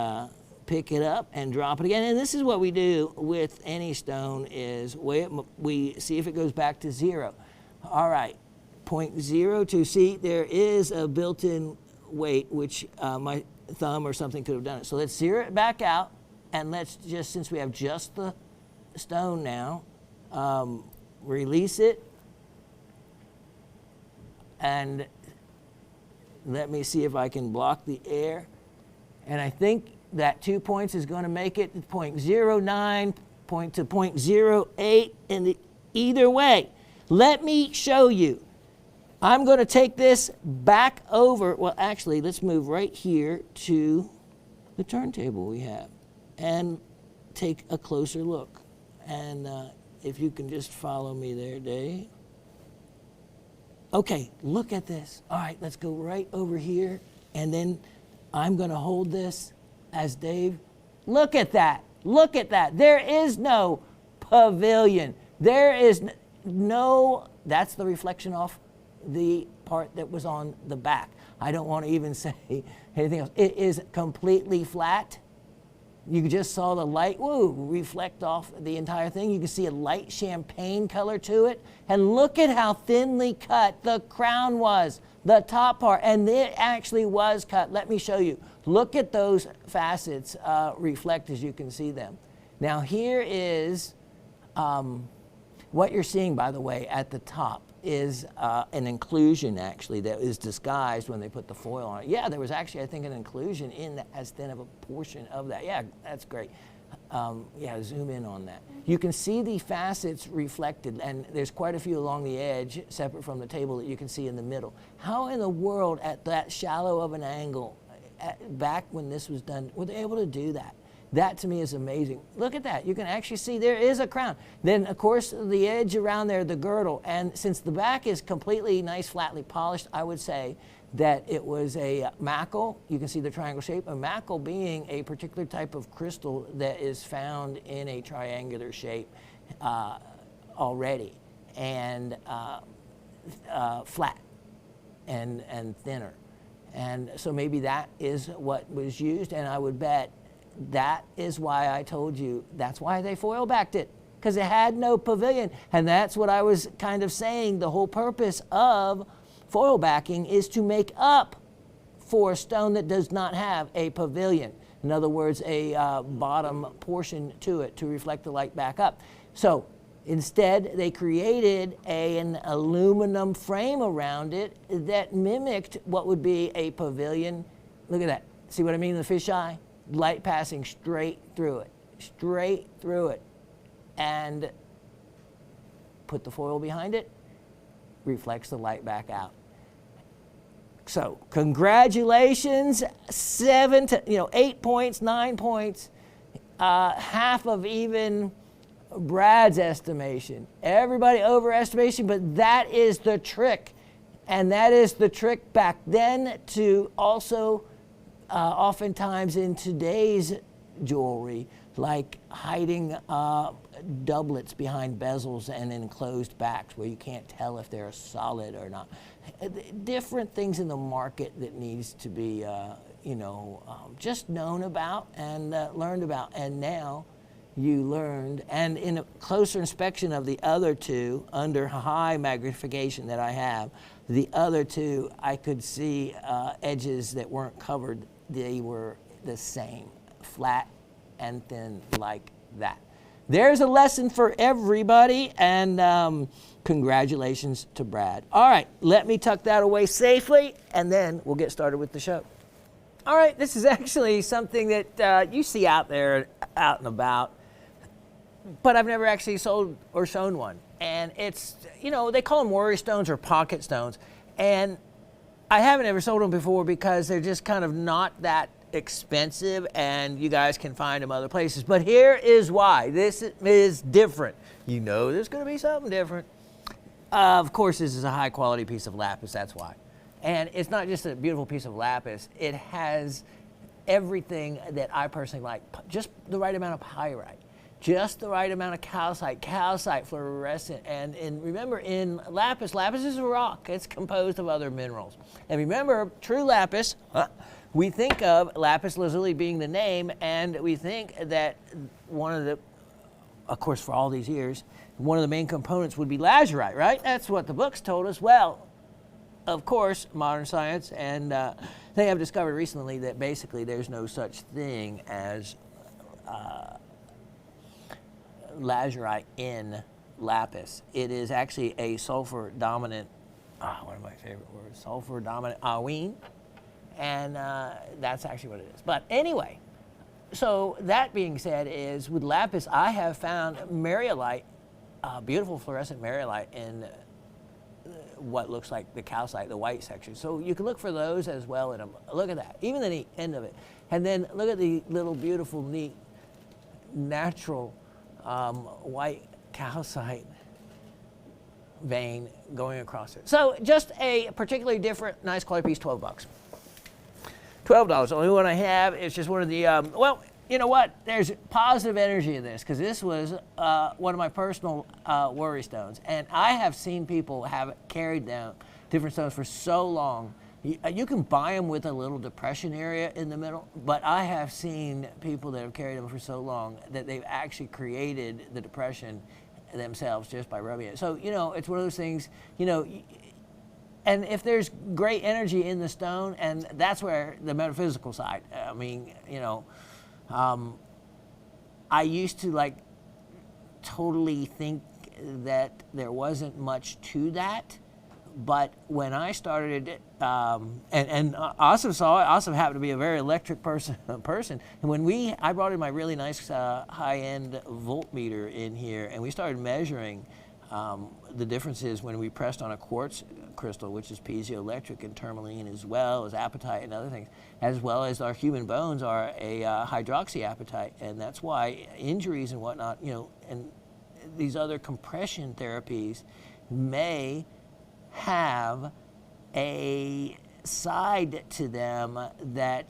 pick it up and drop it again. And this is what we do with any stone, is we see if it goes back to 0. All right, 0.02. See, there is a built-in weight, which my thumb or something could have done it. So let's zero it back out, and let's just, since we have just the stone now, release it. And let me see if I can block the air. And I think that 2 points is going to make it 0.09 to 0.08 in either way. Let me show you. I'm going to take this back over. Well, actually, let's move right here to the turntable we have and take a closer look. And if you can just follow me there, Dave. Okay, look at this. All right, let's go right over here, and then I'm going to hold this as Dave. Look at that. Look at that. There is no pavilion. There is no, that's the reflection off the part that was on the back. I don't want to even say anything else. It is completely flat. You just saw the light, reflect off the entire thing. You can see a light champagne color to it. And look at how thinly cut the crown was, the top part. And it actually was cut. Let me show you. Look at those facets reflect as you can see them. Now here is what you're seeing, by the way, at the top is an inclusion, actually, that is disguised when they put the foil on it. Yeah, there was actually, I think, an inclusion in that, as thin of a portion of that. Yeah, that's great. Yeah, zoom in on that. You can see the facets reflected, and there's quite a few along the edge, separate from the table, that you can see in the middle. How in the world, at that shallow of an angle, back when this was done, were they able to do that? That to me is amazing. Look at that. You can actually see there is a crown. Then, of course, the edge around there, the girdle. And since the back is completely nice, flatly polished, I would say that it was a mackle. You can see the triangle shape. A mackle being a particular type of crystal that is found in a triangular shape already, and flat and thinner. And so maybe that is what was used, and I would bet that is why I told you, that's why they foil backed it, because it had no pavilion. And that's what I was kind of saying, the whole purpose of foil backing is to make up for a stone that does not have a pavilion. In other words, a bottom portion to it to reflect the light back up. So instead, they created an aluminum frame around it that mimicked what would be a pavilion. Look at that. See what I mean, the fisheye? Light passing straight through it. And put the foil behind it, reflects the light back out. So congratulations, 8 points, 9 points, half of even Brad's estimation. Everybody overestimation, but that is the trick. And that is the trick back then to also oftentimes in today's jewelry, like hiding doublets behind bezels and enclosed backs where you can't tell if they're solid or not. Different things in the market that needs to be, just known about and learned about. And now you learned, and in a closer inspection of the other two, under high magnification that I have, the other two, I could see edges that weren't covered. They were the same, flat and thin like that. There's a lesson for everybody, and congratulations to Brad. All right, let me tuck that away safely, and then we'll get started with the show. All right, this is actually something that you see out there, out and about, but I've never actually sold or shown one. And it's, they call them worry stones or pocket stones, and I haven't ever sold them before because they're just kind of not that expensive, and you guys can find them other places. But here is why. This is different. There's going to be something different. Of course, this is a high quality piece of lapis, that's why. And it's not just a beautiful piece of lapis, it has everything that I personally like. Just the right amount of pyrite, just the right amount of calcite fluorescent. And remember, in lapis is a rock. It's composed of other minerals. And remember, true lapis, we think of lapis lazuli being the name, and we think that of course, for all these years, one of the main components would be lazurite, right? That's what the books told us. Well, of course, modern science, and they have discovered recently that basically there's no such thing as lazurite in lapis. It is actually a sulfur-dominant, one of my favorite words, sulfur-dominant awine. And that's actually what it is. But anyway, so that being said, is with lapis, I have found mariolite, beautiful fluorescent mariolite in what looks like the calcite, the white section. So you can look for those as well in them. Look at that, even the end of it. And then look at the little beautiful, neat, natural white calcite vein going across it. So just a particularly different, nice quality piece, $12. $12. The only one I have is just one of the, well, you know what? There's positive energy in this, because this was one of my personal worry stones. And I have seen people have carried them, different stones, for so long. You can buy them with a little depression area in the middle, but I have seen people that have carried them for so long that they've actually created the depression themselves just by rubbing it. So, it's one of those things, and if there's great energy in the stone, and that's where the metaphysical side, I used to totally think that there wasn't much to that, but when I started, and Asim saw it, Asim happened to be a very electric person, and when I brought in my really nice high-end voltmeter in here, and we started measuring the differences when we pressed on a quartz crystal, which is piezoelectric and tourmaline, as well as apatite and other things, as well as our human bones are a hydroxyapatite, and that's why injuries and whatnot, and these other compression therapies may have a side to them that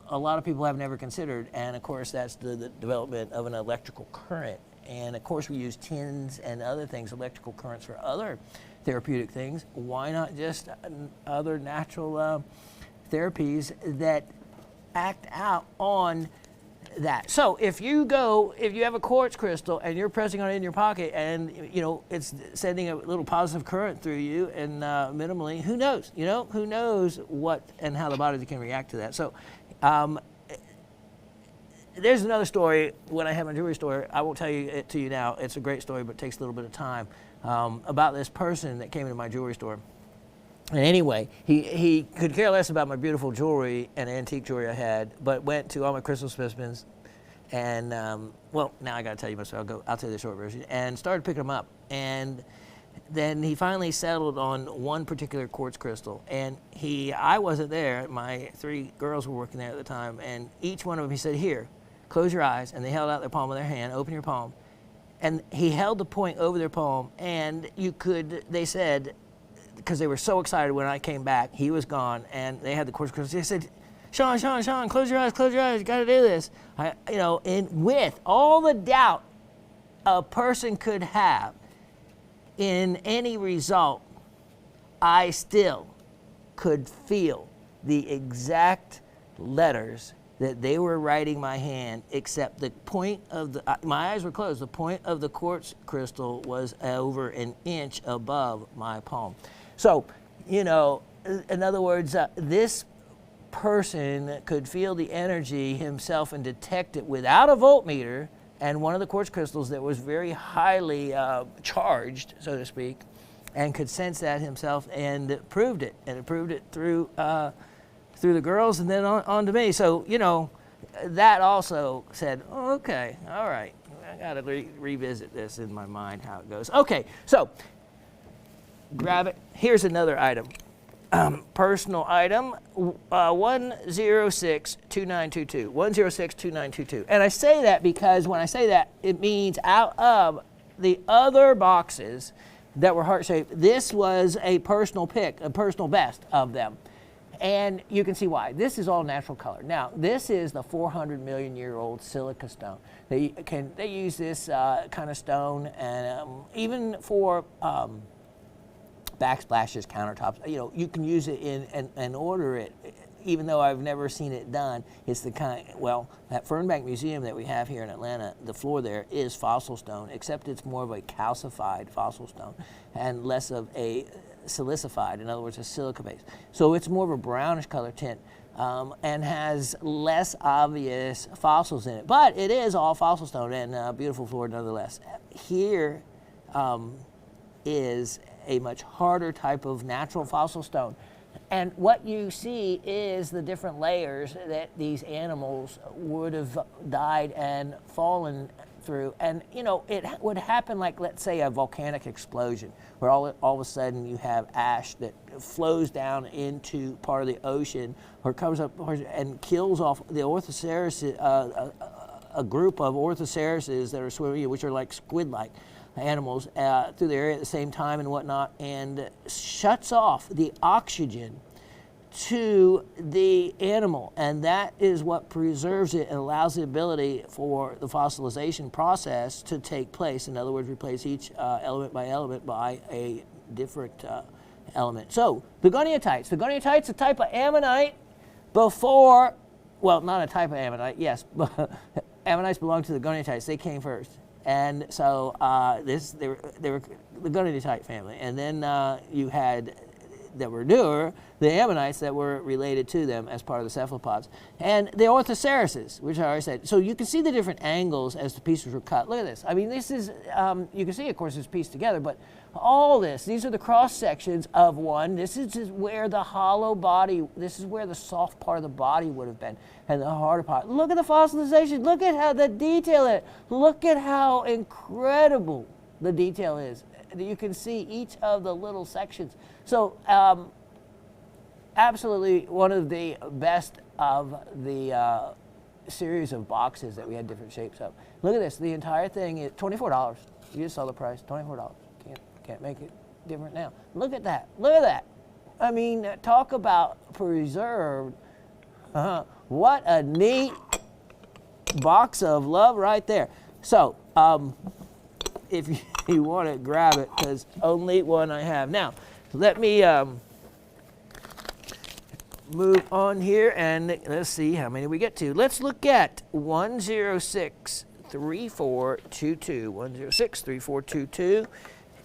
a lot of people have never considered, and of course that's the development of an electrical current. And of course we use tins and other things, electrical currents, for other therapeutic things. Why not just other natural therapies that act out on that. So if you have a quartz crystal and you're pressing on it in your pocket and, it's sending a little positive current through you and minimally, who knows? Who knows what and how the body can react to that. So there's another story when I have my jewelry store. I won't tell it to you now. It's a great story, but it takes a little bit of time, about this person that came into my jewelry store. And anyway, he could care less about my beautiful jewelry and antique jewelry I had, but went to all my crystal specimens. And, now I got to tell you myself. I'll tell you the short version. And started picking them up. And then he finally settled on one particular quartz crystal. And I wasn't there. My 3 girls were working there at the time. And each one of them, he said, here, close your eyes. And they held out their palm of their hand. Open your palm. And he held the point over their palm. And they said, because they were so excited when I came back, he was gone. And they had the quartz crystal. They said, Shawn, close your eyes, you got to do this. And with all the doubt a person could have in any result, I still could feel the exact letters that they were writing my hand, except the point of my eyes were closed. The point of the quartz crystal was over an inch above my palm. So, in other words, this person could feel the energy himself and detect it without a voltmeter, and one of the quartz crystals that was very highly charged, so to speak, and could sense that himself and proved it. And it proved it through the girls and then on to me. So, that also said, oh, okay, all right, I got to revisit this in my mind, how it goes. Okay, so grab it. Here's another item. Personal item, 1062922. 1062922. And I say that because when I say that, it means out of the other boxes that were heart-shaped, this was a personal pick, a personal best of them. And you can see why. This is all natural color. Now, this is the 400 million year old silica stone. They use this kind of stone, and even for backsplashes, countertops. You can use it and order it, even though I've never seen it done. It's the kind, that Fernbank Museum that we have here in Atlanta, the floor there is fossil stone, except it's more of a calcified fossil stone and less of a silicified, in other words, a silica base. So it's more of a brownish color tint and has less obvious fossils in it. But it is all fossil stone and a beautiful floor nonetheless. Here is a much harder type of natural fossil stone. And what you see is the different layers that these animals would have died and fallen through. And, it would happen like, let's say, a volcanic explosion, where all of a sudden you have ash that flows down into part of the ocean or comes up and kills off the orthocerasis, a group of orthocerises that are swimming, which are like squid-like animals through the area at the same time and whatnot, and shuts off the oxygen to the animal, and that is what preserves it and allows the ability for the fossilization process to take place. In other words, replace each element by a different element. So the goniotites. The goniotites, a type of ammonite before, not a type of ammonite, yes, but ammonites belong to the goniotites. They came first. And so they were the goniotype family. And then you had, that were newer, the ammonites that were related to them as part of the cephalopods. And the orthocerises, which I already said. So you can see the different angles as the pieces were cut. Look at this. I mean, this is, you can see, of course, it's pieced together, but all this, these are the cross sections of one. This is where the hollow body, this is where the soft part of the body would have been, and the harder part. Look at the fossilization. Look at how the detail is. Look at how incredible the detail is. You can see each of the little sections. So absolutely one of the best of the series of boxes that we had different shapes of. Look at this. The entire thing is $24. You just saw the price, $24. Can't make it different now. Look at that. Look at that. I mean, talk about preserved. What a neat box of love right there. So if you want to grab it, because only one I have. Now, let me move on here and let's see how many we get to. Let's look at 1063422. 1063422.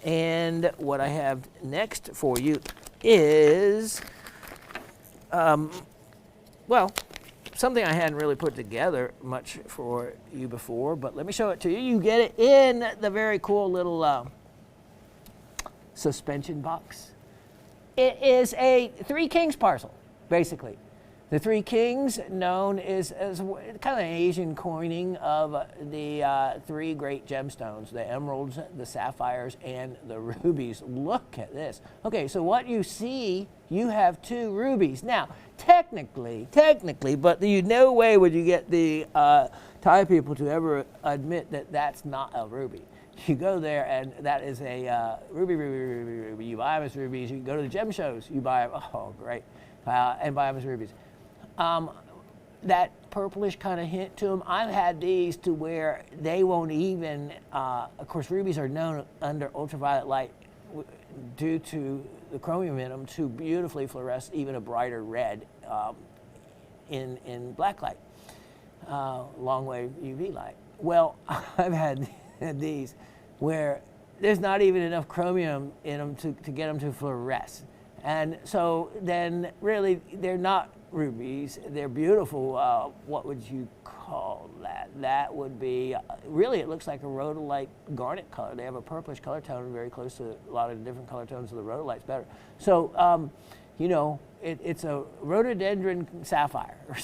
And what I have next for you is, well, something I hadn't really put together much for you before, but let me show it to you. You get it in the very cool little suspension box. It is a Three Kings parcel, basically. The Three Kings, known as kind of an Asian coining of the three great gemstones, the emeralds, the sapphires, and the rubies. Look at this. Okay, so what you see, you have two rubies. Now, technically, but no way would you get the Thai people to ever admit that that's not a ruby. You go there and that is a ruby. You buy them as rubies. You go to the gem shows, you buy them, oh great, and buy them as rubies. That purplish kind of hint to them. I've had these to where they won't even, of course rubies are known under ultraviolet light due to the chromium in them to beautifully fluoresce even a brighter red in black light, long wave UV light. Well, I've had these where there's not even enough chromium in them to get them to fluoresce. And so then really they're not rubies, they're beautiful, what would you call that? That would be, really it looks like a rhodolite garnet color. They have a purplish color tone very close to a lot of the different color tones of the rhodolite's better. So, you know, it's a rhododendron sapphire or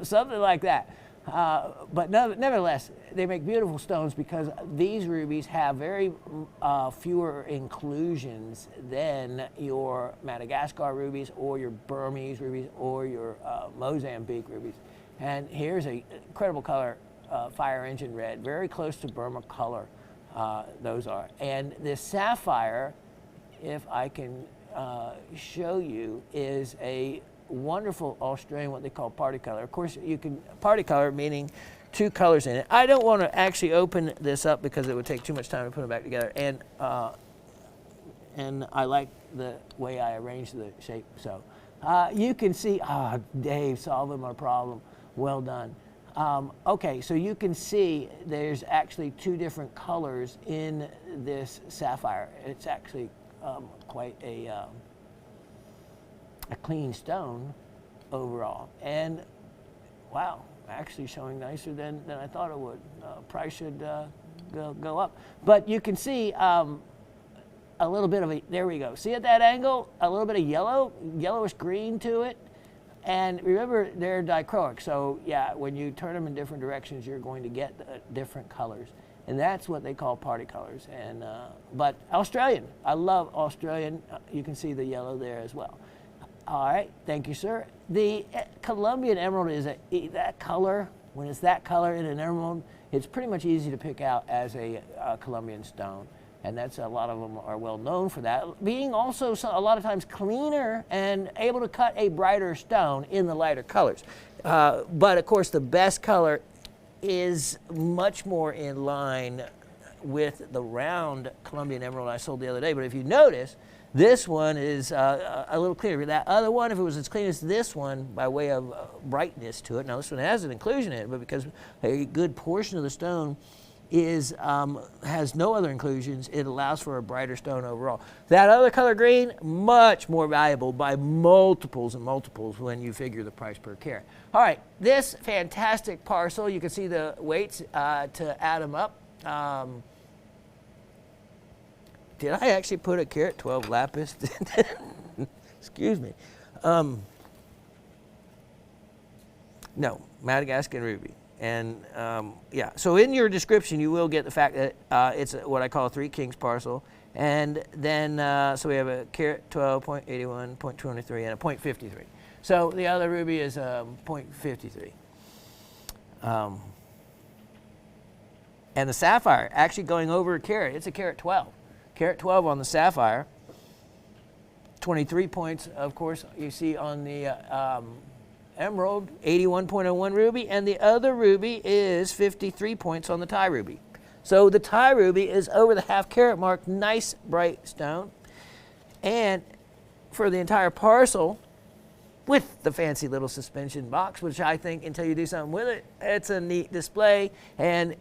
something like that. But nevertheless, they make beautiful stones because these rubies have very fewer inclusions than your Madagascar rubies or your Burmese rubies or your Mozambique rubies. And here's an incredible color, fire engine red, very close to Burma color, those are. And this sapphire, if I can show you, is a wonderful Australian, what they call party color. Of course, you can, party color meaning two colors in it. I don't want to actually open this up because it would take too much time to put them back together. And I like the way I arranged the shape. So you can see, Dave, solving my problem. Well done. Okay, so you can see there's actually two different colors in this sapphire. It's actually quite a clean stone overall, and wow, actually showing nicer than I thought it would. Price should go up, but you can see a little bit of a, there we go, see at that angle, a little bit of yellowish green to it. And remember, they're dichroic, so yeah, when you turn them in different directions, you're going to get different colors. And that's what they call party colors. And but Australian, I love Australian. You can see the yellow there as well. All right, thank you, sir. The Colombian Emerald is that color. When it's that color in an emerald, it's pretty much easy to pick out as a Colombian stone. And that's, a lot of them are well known for that. Being also a lot of times cleaner and able to cut a brighter stone in the lighter colors. But of course, the best color is much more in line with the round Colombian Emerald I sold the other day. But if you notice, this one is a little clearer. That other one, if it was as clean as this one, by way of brightness to it, now this one has an inclusion in it, but because a good portion of the stone is has no other inclusions, it allows for a brighter stone overall. That other color green, much more valuable by multiples and multiples when you figure the price per carat. All right, this fantastic parcel, you can see the weights to add them up. Did I actually put a carat 12 lapis? Excuse me. No, Madagascar ruby. And yeah, so in your description, you will get the fact that it's what I call a Three Kings parcel. And then, so we have a carat 12, 0.81, 0.23, and a 0.53. So the other ruby is 0.53. And the sapphire, actually going over a carat, it's a carat 12. Carat 12 on the sapphire. 23 points, of course, you see on the emerald, 81.01 ruby, and the other ruby is 53 points on the Thai ruby. So the Thai ruby is over the half carat mark, nice bright stone. And for the entire parcel, with the fancy little suspension box, which I think until you do something with it, it's a neat display, and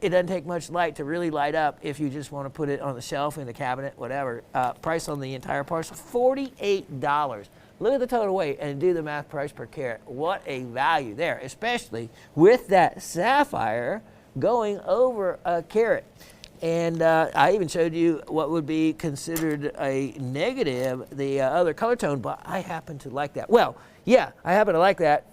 it doesn't take much light to really light up if you just want to put it on the shelf, in the cabinet, whatever. Price on the entire parcel, $48. Look at the total weight and do the math, price per carat. What a value there, especially with that sapphire going over a carat. And I even showed you what would be considered a negative, the other color tone, but I happen to like that. Well, yeah, I happen to like that.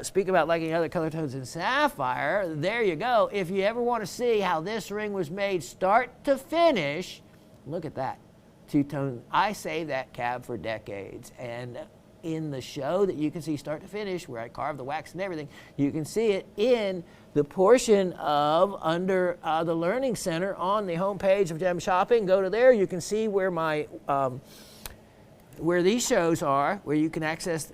Speak about liking other color tones in sapphire, there you go. If you ever want to see how this ring was made start to finish, look at that. Two-tone. I saved that cab for decades, and in the show that you can see start to finish, where I carved the wax and everything, you can see it in the portion of under the Learning Center on the homepage of Gem Shopping. Go to there, you can see where my where these shows are, where you can access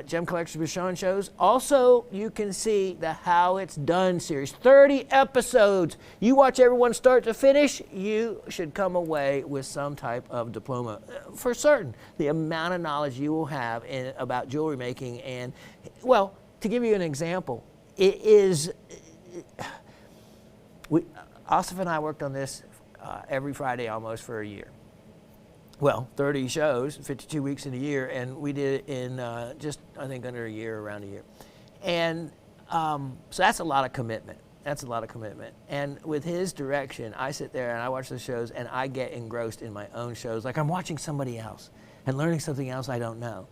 Gem Collectors with Shawn shows. Also, you can see the How It's Done series, 30 episodes. You watch everyone start to finish, you should come away with some type of diploma. For certain, the amount of knowledge you will have about jewelry making. And, well, to give you an example, it is, Asif and I worked on this every Friday almost for a year. Well, 30 shows, 52 weeks in a year, and we did it in just, I think, under a year, around a year. And so that's a lot of commitment. That's a lot of commitment. And with his direction, I sit there and I watch the shows and I get engrossed in my own shows, like I'm watching somebody else and learning something else I don't know.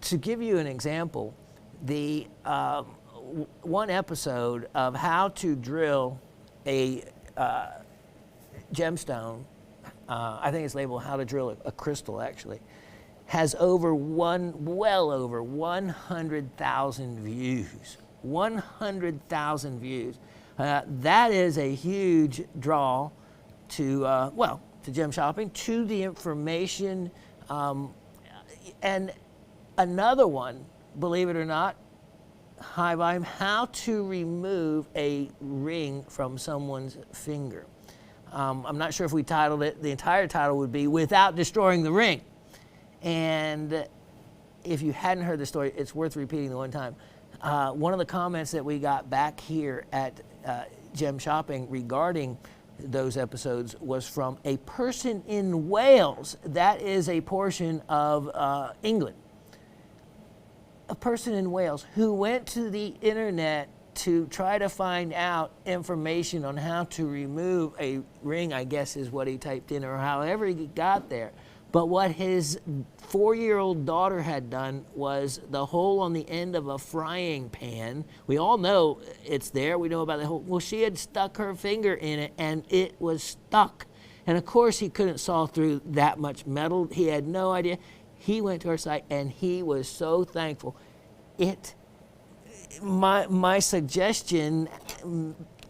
To give you an example, the one episode of how to drill a gemstone, I think it's labeled How to Drill a Crystal, actually, has well over 100,000 views. 100,000 views. That is a huge draw to, to Gem Shopping, to the information. And another one, believe it or not, high volume, how to remove a ring from someone's finger. I'm not sure if we titled it, the entire title would be Without Destroying the Ring. And if you hadn't heard the story, it's worth repeating the one time. One of the comments that we got back here at Gem Shopping regarding those episodes was from a person in Wales. That is a portion of England. A person in Wales who went to the internet to try to find out information on how to remove a ring, I guess is what he typed in, or however he got there. But what his 4-year-old daughter had done was the hole on the end of a frying pan. We all know it's there. We know about the hole. Well, she had stuck her finger in it, and it was stuck. And, of course, he couldn't saw through that much metal. He had no idea. He went to our site, and he was so thankful. My suggestion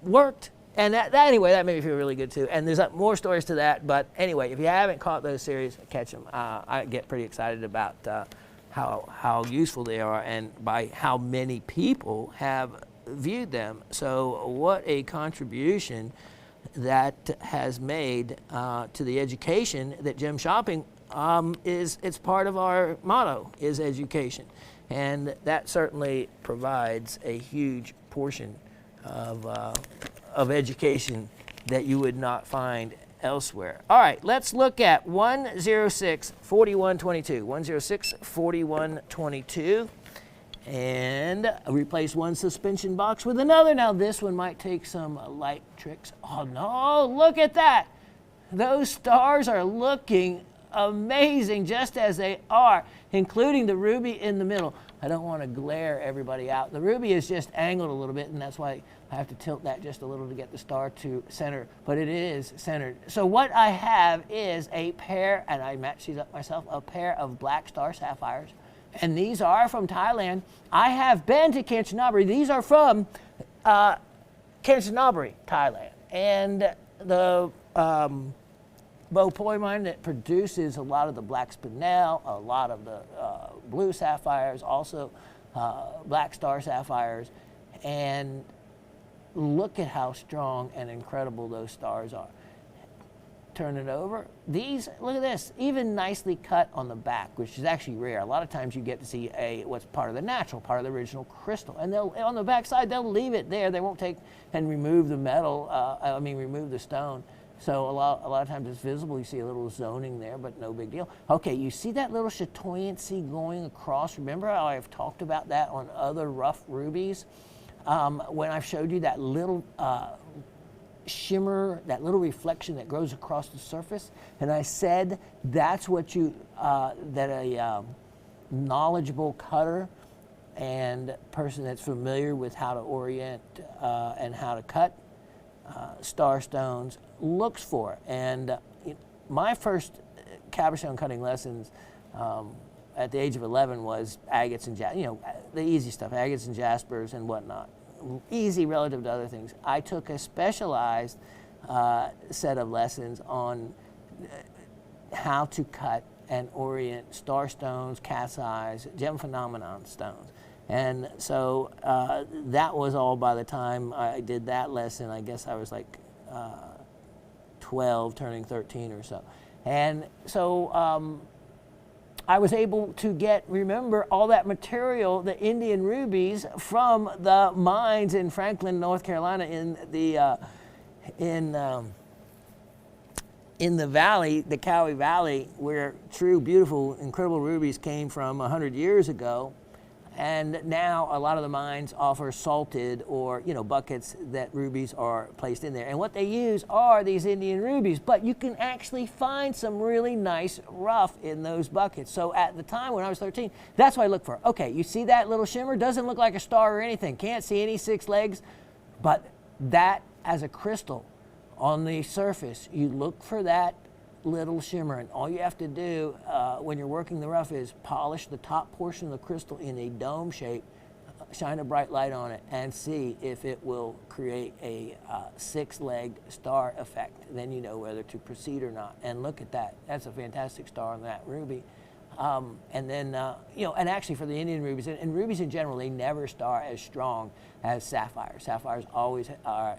worked. And anyway, that made me feel really good too. And there's more stories to that. But anyway, if you haven't caught those series, catch them. I get pretty excited about how useful they are and by how many people have viewed them. So what a contribution that has made to the education that Gem Shopping it's part of our motto, is education. And that certainly provides a huge portion of education that you would not find elsewhere. All right, let's look at 106-4122. 106-4122. And replace one suspension box with another. Now this one might take some light tricks. Oh no, look at that. Those stars are looking amazing just as they are, including the ruby in the middle. I don't want to glare everybody out. The ruby is just angled a little bit, and that's why I have to tilt that just a little to get the star to center, but it is centered. So what I have is a pair, and I matched these up myself, a pair of black star sapphires. And these are from Thailand. I have been to Kanchanaburi. These are from Kanchanaburi, Thailand. And the Bopoi mine that produces a lot of the black spinel, a lot of the blue sapphires, also black star sapphires. And look at how strong and incredible those stars are. turn it over. These, look at this, even nicely cut on the back, which is actually rare. A lot of times you get to see what's part of the natural, part of the original crystal. And they'll, on the back side, they'll leave it there. They won't take and remove the metal, remove the stone. So a lot of times it's visible. You see a little zoning there, but no big deal. Okay, you see that little chatoyancy going across? Remember how I've talked about that on other rough rubies? When I've showed you that little shimmer, that little reflection that grows across the surface, and I said that's what that a knowledgeable cutter and person that's familiar with how to orient and how to cut star stones looks for. And my first cabochon cutting lessons at the age of 11 was agates and the easy stuff, agates and jaspers and whatnot. Easy relative to other things. I took a specialized set of lessons on how to cut and orient star stones, cat's eyes, gem phenomenon stones. And so that was all by the time I did that lesson. I guess I was like 12, turning 13 or so. And so I was able to remember all that material, the Indian rubies, from the mines in Franklin, North Carolina, in the valley, the Cowie Valley, where true, beautiful, incredible rubies came from 100 years ago. And now a lot of the mines offer salted or, buckets that rubies are placed in there. And what they use are these Indian rubies, but you can actually find some really nice rough in those buckets. So at the time when I was 13, that's what I looked for. Okay, you see that little shimmer? Doesn't look like a star or anything. Can't see any 6 legs, but that as a crystal on the surface, you look for that little shimmer, and all you have to do when you're working the rough is polish the top portion of the crystal in a dome shape, shine a bright light on it, and see if it will create a 6-legged star effect. Then you know whether to proceed or not. And look at that. That's a fantastic star on that ruby. And then, and actually for the Indian rubies, and rubies in general, they never star as strong as sapphires. Sapphires always are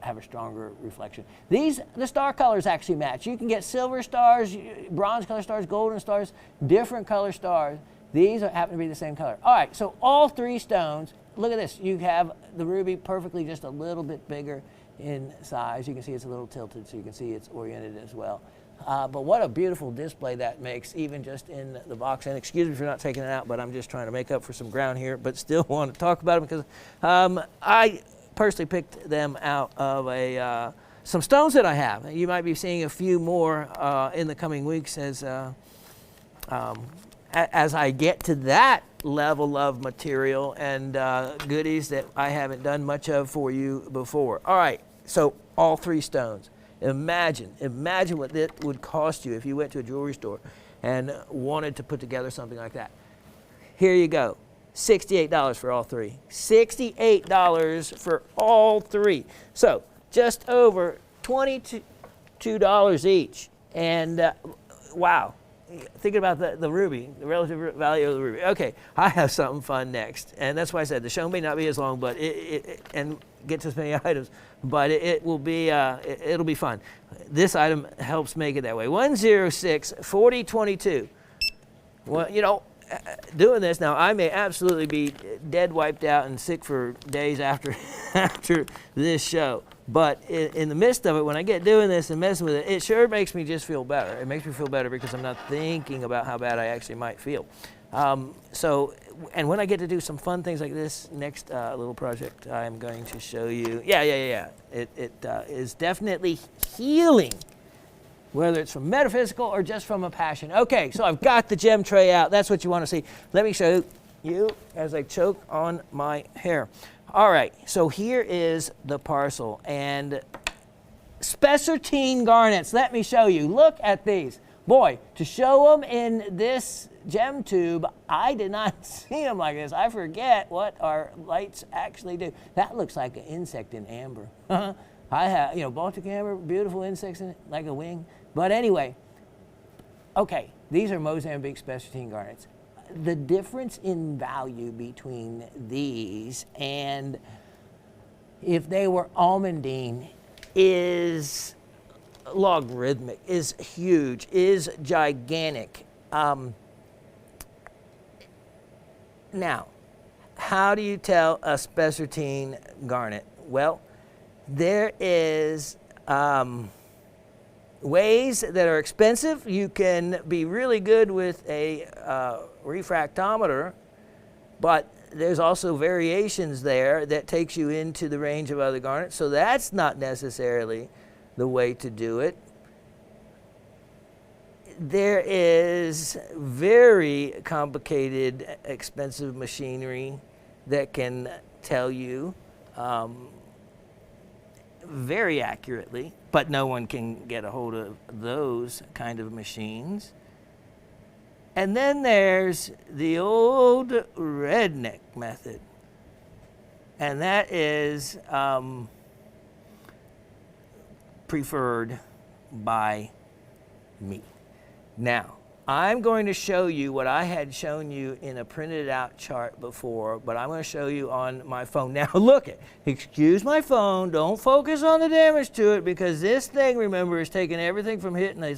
have a stronger reflection. The star colors actually match. You can get silver stars, bronze color stars, golden stars, different color stars. These happen to be the same color. All right, so all 3 stones, look at this. You have the ruby perfectly just a little bit bigger in size. You can see it's a little tilted, so you can see it's oriented as well. But what a beautiful display that makes, even just in the box. And excuse me for not taking it out, but I'm just trying to make up for some ground here, but still want to talk about it because I personally picked them out of some stones that I have. You might be seeing a few more in the coming weeks as I get to that level of material and goodies that I haven't done much of for you before. All right, so all 3 stones. Imagine what it would cost you if you went to a jewelry store and wanted to put together something like that. Here you go. $68 for all 3. $68 for all 3. So just over $22 each. And wow, thinking about the ruby, the relative value of the ruby. Okay, I have something fun next, and that's why I said the show may not be as long, but and get to as many items, but it will be it'll be fun. This item helps make it that way. 106-4022. Well, doing this now, I may absolutely be dead wiped out and sick for days after this show. But in the midst of it, when I get doing this and messing with it, it sure makes me just feel better. It makes me feel better because I'm not thinking about how bad I actually might feel. And when I get to do some fun things like this next little project, I'm going to show you. Yeah. It is definitely healing, whether it's from metaphysical or just from a passion. Okay, so I've got the gem tray out. That's what you want to see. Let me show you as I choke on my hair. All right, so here is the parcel and Specifine garnets. Let me show you. Look at these. Boy, to show them in this gem tube, I did not see them like this. I forget what our lights actually do. That looks like an insect in amber. I have, Baltic amber, beautiful insects in it, like a wing. But anyway, okay, these are Mozambique Specifine garnets. The difference in value between these and if they were almandine is logarithmic, is huge, is gigantic. Now, how do you tell a spessartine garnet? Well, there is ways that are expensive. You can be really good with a refractometer, but there's also variations there that takes you into the range of other garnets, so that's not necessarily the way to do it. There is very complicated, expensive machinery that can tell you very accurately, but no one can get a hold of those kind of machines. And then there's the old redneck method, and that is preferred by me. Now, I'm going to show you what I had shown you in a printed out chart before, but I'm going to show you on my phone. Now look it, excuse my phone, don't focus on the damage to it, because this thing, remember, is taking everything from hitting a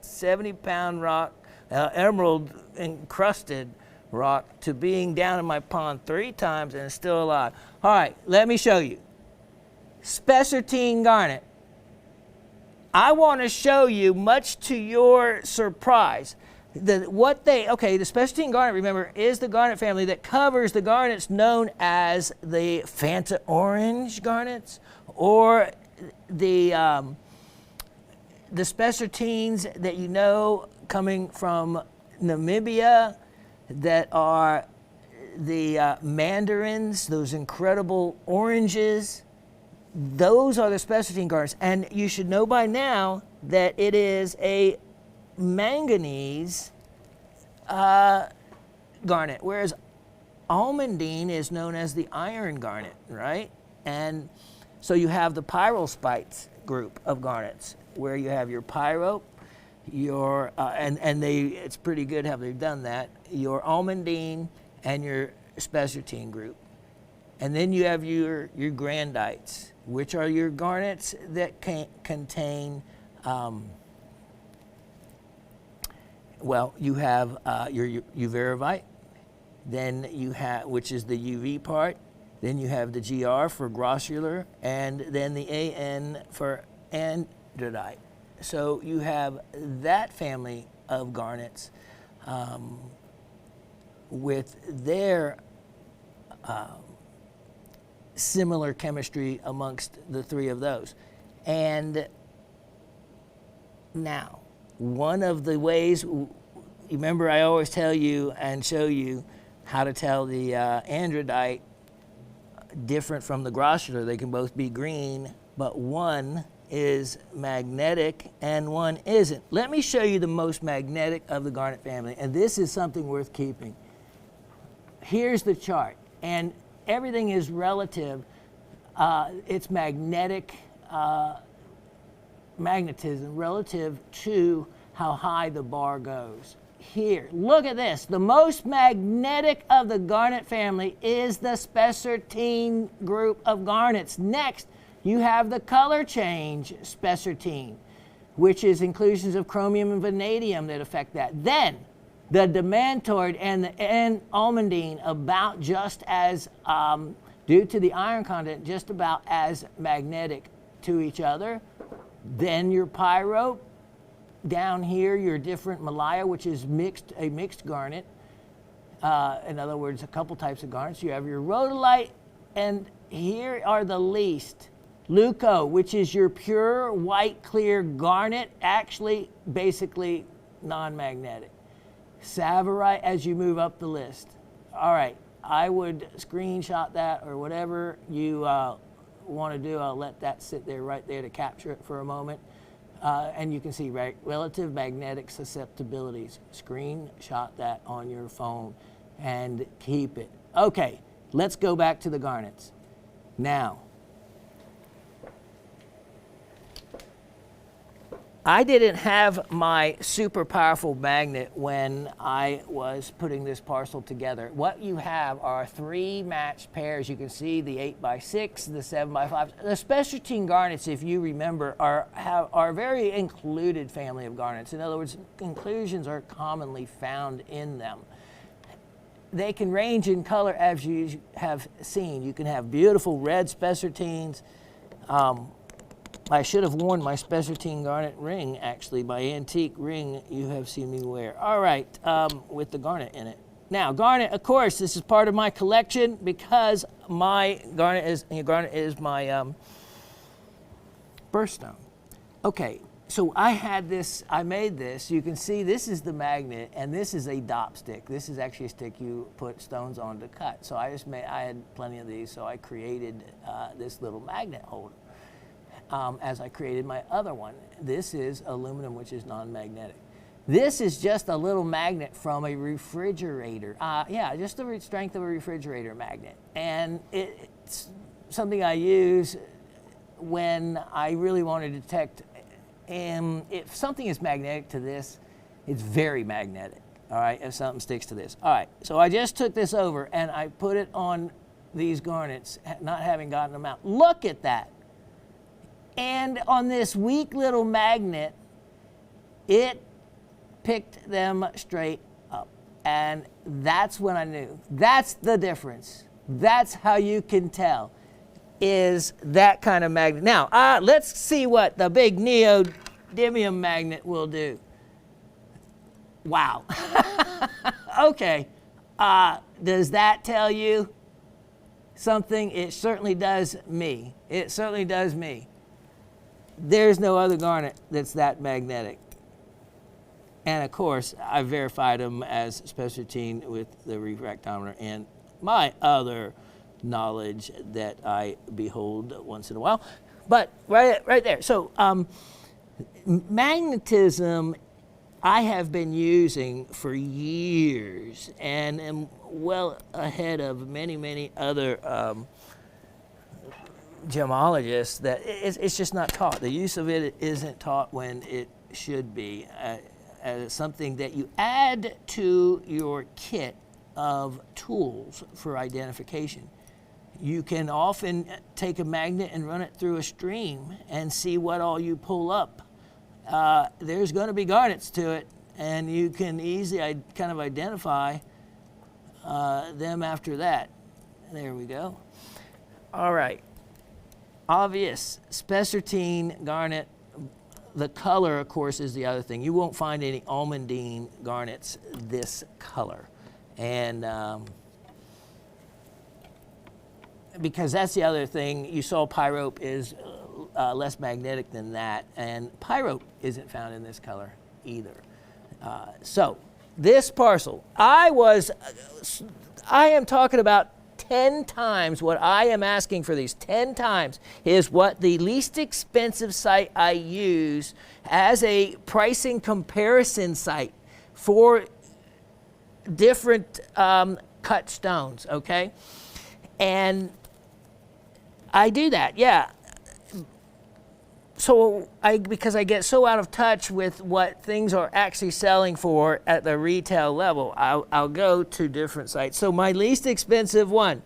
70-pound rock, emerald encrusted rock, to being down in my pond 3 times and still alive. All right, let me show you. Spessartine garnet. I want to show you, much to your surprise, the spessartine garnet, remember, is the garnet family that covers the garnets known as the Fanta orange garnets, or the spessartines that you know coming from Namibia, that are the mandarins, those incredible oranges. Those are the spessartine garnets, and you should know by now that it is a manganese garnet, whereas almandine is known as the iron garnet, right? And so you have the pyrospites group of garnets, where you have your pyro, your it's pretty good how they've done that, your almandine and your spessartine group. And then you have your grandites, which are your garnets that contain, you have your uvarovite, then you have, which is the UV part, then you have the GR for grossular, and then the AN for andradite. So you have that family of garnets with their similar chemistry amongst the 3 of those. And now, one of the ways, remember I always tell you and show you how to tell the andradite different from the grossular. They can both be green, but one is magnetic and one isn't. Let me show you the most magnetic of the garnet family, and this is something worth keeping. Here's the chart, and everything is relative. It's magnetic, magnetism relative to how high the bar goes. Here, look at this. The most magnetic of the garnet family is the spessartine group of garnets. Next, you have the color change spessartine, which is inclusions of chromium and vanadium that affect that. Then, the demantoid and the almandine, about just as, due to the iron content, just about as magnetic to each other. Then your pyro, down here your different malaya, which is a mixed garnet. In other words, a couple types of garnets. You have your rhodolite, and here are the least. Leuco, which is your pure white clear garnet, actually basically non-magnetic. Savorite as you move up the list. All right, I would screenshot that, or whatever you want to do. I'll let that sit there right there to capture it for a moment. And you can see relative magnetic susceptibilities. Screenshot that on your phone and keep it. Okay, let's go back to the garnets. Now, I didn't have my super powerful magnet when I was putting this parcel together. What you have are 3 matched pairs. You can see the 8x6, the 7x5. The Specifine garnets, if you remember, are a very included family of garnets. In other words, inclusions are commonly found in them. They can range in color, as you have seen. You can have beautiful red Specifines. I should have worn my Specifine garnet ring, actually, my antique ring you have seen me wear. All right, with the garnet in it. Now, garnet, of course, this is part of my collection because my garnet is my birthstone. Okay, so I made this. You can see this is the magnet, and this is a dop stick. This is actually a stick you put stones on to cut. So I had plenty of these, so I created this little magnet holder. As I created my other one. This is aluminum, which is non-magnetic. This is just a little magnet from a refrigerator. Just the strength of a refrigerator magnet. And it's something I use when I really want to detect, if something is magnetic to this, it's very magnetic, all right, if something sticks to this. All right, so I just took this over and I put it on these garnets, not having gotten them out. Look at that. And on this weak little magnet, it picked them straight up. And that's when I knew. That's the difference. That's how you can tell, is that kind of magnet. Now, let's see what the big neodymium magnet will do. Wow. Okay. Does that tell you something? It certainly does me. It certainly does me. There's no other garnet that's that magnetic. And of course, I verified them as Specifine with the refractometer and my other knowledge that I behold once in a while. But right there. So magnetism I have been using for years and am well ahead of many other gemologists that it's just not taught. The use of it isn't taught when it should be. As something that you add to your kit of tools for identification. You can often take a magnet and run it through a stream and see what all you pull up. There's going to be garnets to it, and you can easily kind of identify them after that. There we go. All right. Obvious, Specifine garnet. The color, of course, is the other thing. You won't find any almandine garnets this color. And because that's the other thing, you saw pyrope is less magnetic than that, and pyrope isn't found in this color either. So this parcel, I am talking about 10 times what I am asking for these. 10 times is what the least expensive site I use as a pricing comparison site for different cut stones, okay? And I do that, yeah. So because I get so out of touch with what things are actually selling for at the retail level, I'll go to different sites. So my least expensive one,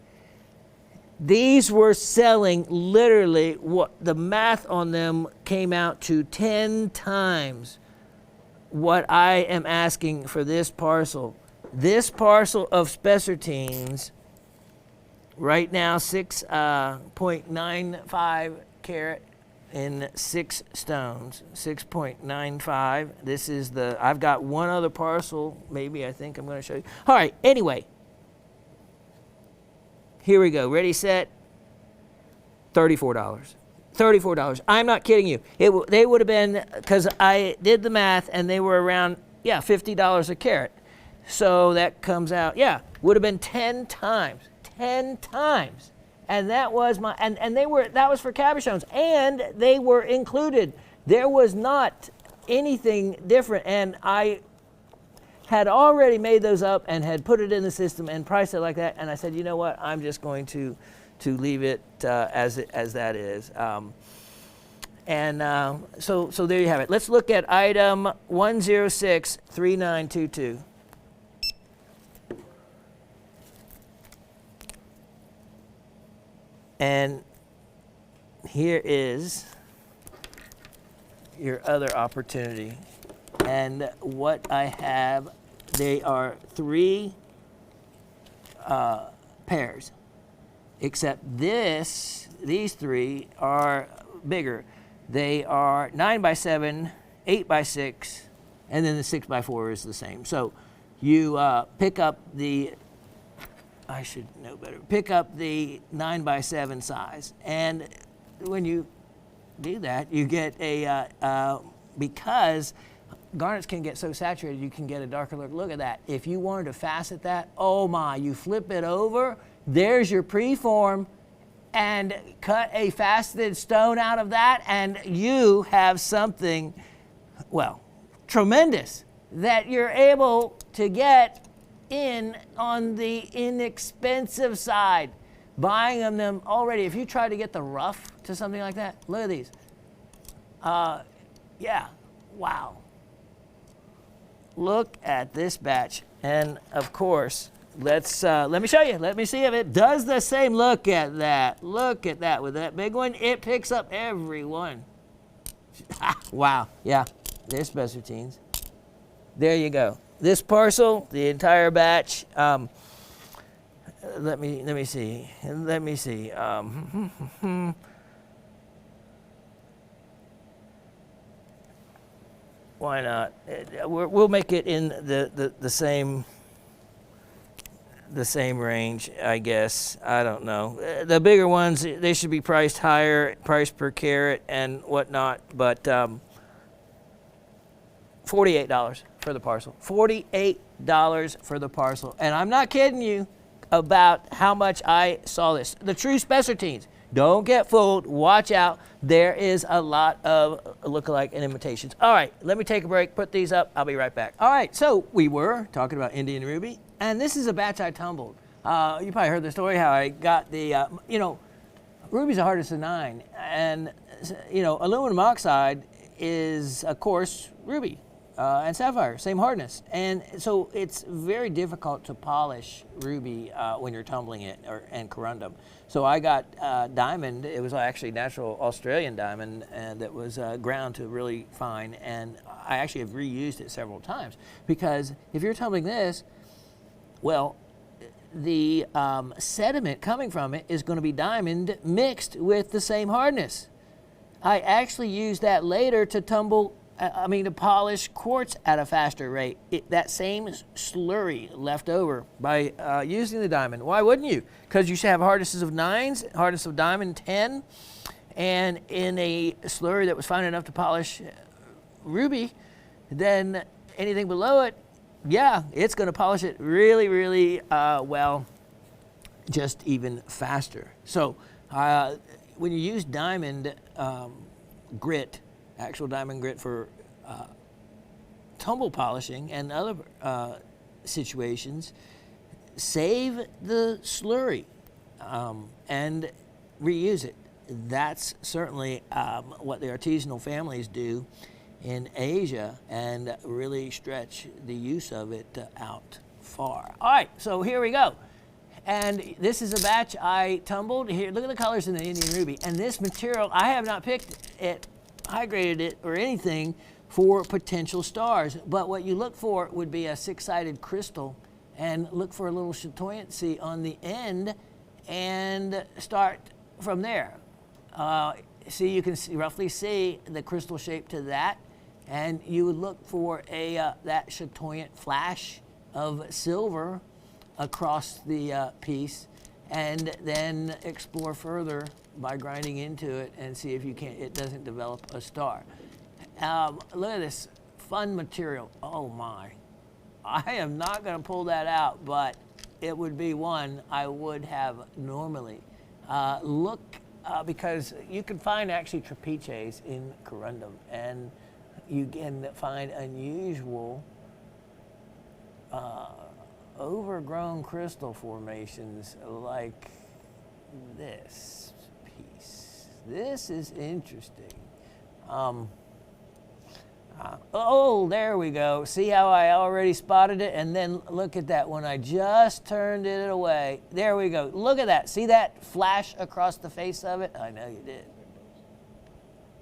these were selling literally, what the math on them came out to 10 times what I am asking for this parcel. This parcel of Specifines, right now 6.95 carat in 6 stones, 6.95. This is I've got one other parcel, maybe I think I'm going to show you. All right, anyway. Here we go, ready, set, $34. $34, I'm not kidding you. They would have been, because I did the math, and they were around, $50 a carat. So that comes out, would have been 10 times, 10 times. And that was that was for cabochones, and they were included. There was not anything different, and I had already made those up and had put it in the system and priced it like that. And I said, you know what? I'm just going to leave it as that is. And so there you have it. Let's look at item 1063922. And here is your other opportunity. And what I have, they are 3 pairs, except these 3 are bigger. They are 9x7, 8x6, and then the 6x4 is the same. So you pick up the, I should know better, pick up the 9x7 size. And when you do that, you get a, because garnets can get so saturated, you can get a darker look. Look at that. If you wanted to facet that, oh my, you flip it over, there's your preform, and cut a faceted stone out of that, and you have something, well, tremendous that you're able to get in on the inexpensive side. Buying them already, if you try to get the rough to something like that, look at these. Yeah, wow. Look at this batch. And of course, let me show you. Let me see if it does the same. Look at that. Look at that. With that big one, it picks up every one. Wow. Yeah, there's specimens. There you go. This parcel, the entire batch. Let me see. Let me see. Why not? We'll make it in the same range, I guess. I don't know. The bigger ones, they should be priced higher, price per carat and whatnot. But $48 for the parcel. $48 for the parcel. And I'm not kidding you about how much I saw this. The true specimens. Don't get fooled. Watch out. There is a lot of lookalike and imitations. All right, let me take a break, put these up. I'll be right back. All right, so we were talking about Indian ruby, and this is a batch I tumbled. You probably heard the story how I got the, ruby's the hardest of 9. And, aluminum oxide is, of course, ruby. And sapphire, same hardness. And so it's very difficult to polish ruby when you're tumbling it and corundum. So I got diamond. It was actually natural Australian diamond and that was ground to really fine. And I actually have reused it several times because if you're tumbling this, well, the sediment coming from it is going to be diamond mixed with the same hardness. I actually used that later to to polish quartz at a faster rate. That same slurry left over by using the diamond. Why wouldn't you? Because you should have hardnesses of 9s, hardness of diamond 10, and in a slurry that was fine enough to polish ruby, then anything below it, yeah, it's going to polish it really, really well, just even faster. So when you use diamond grit, actual diamond grit for tumble polishing and other situations, save the slurry and reuse it. That's certainly what the artisanal families do in Asia and really stretch the use of it out far. All right, so here we go. And this is a batch I tumbled. Here, look at the colors in the Indian ruby. And this material, I have not picked it, high graded it or anything for potential stars, but what you look for would be a 6-sided crystal and look for a little chatoyancy on the end and start from there. See, you can roughly see the crystal shape to that, and you would look for that chatoyant flash of silver across the piece, and then explore further by grinding into it and see if it doesn't develop a star. Look at this fun material. Oh my. I am not going to pull that out, but it would be one I would have normally. Look, because you can find actually trapeces in corundum, and you can find unusual overgrown crystal formations like this piece. This is interesting. Oh, there we go. See how I already spotted it? And then look at that when I just turned it away. There we go. Look at that. See that flash across the face of it? I know you did.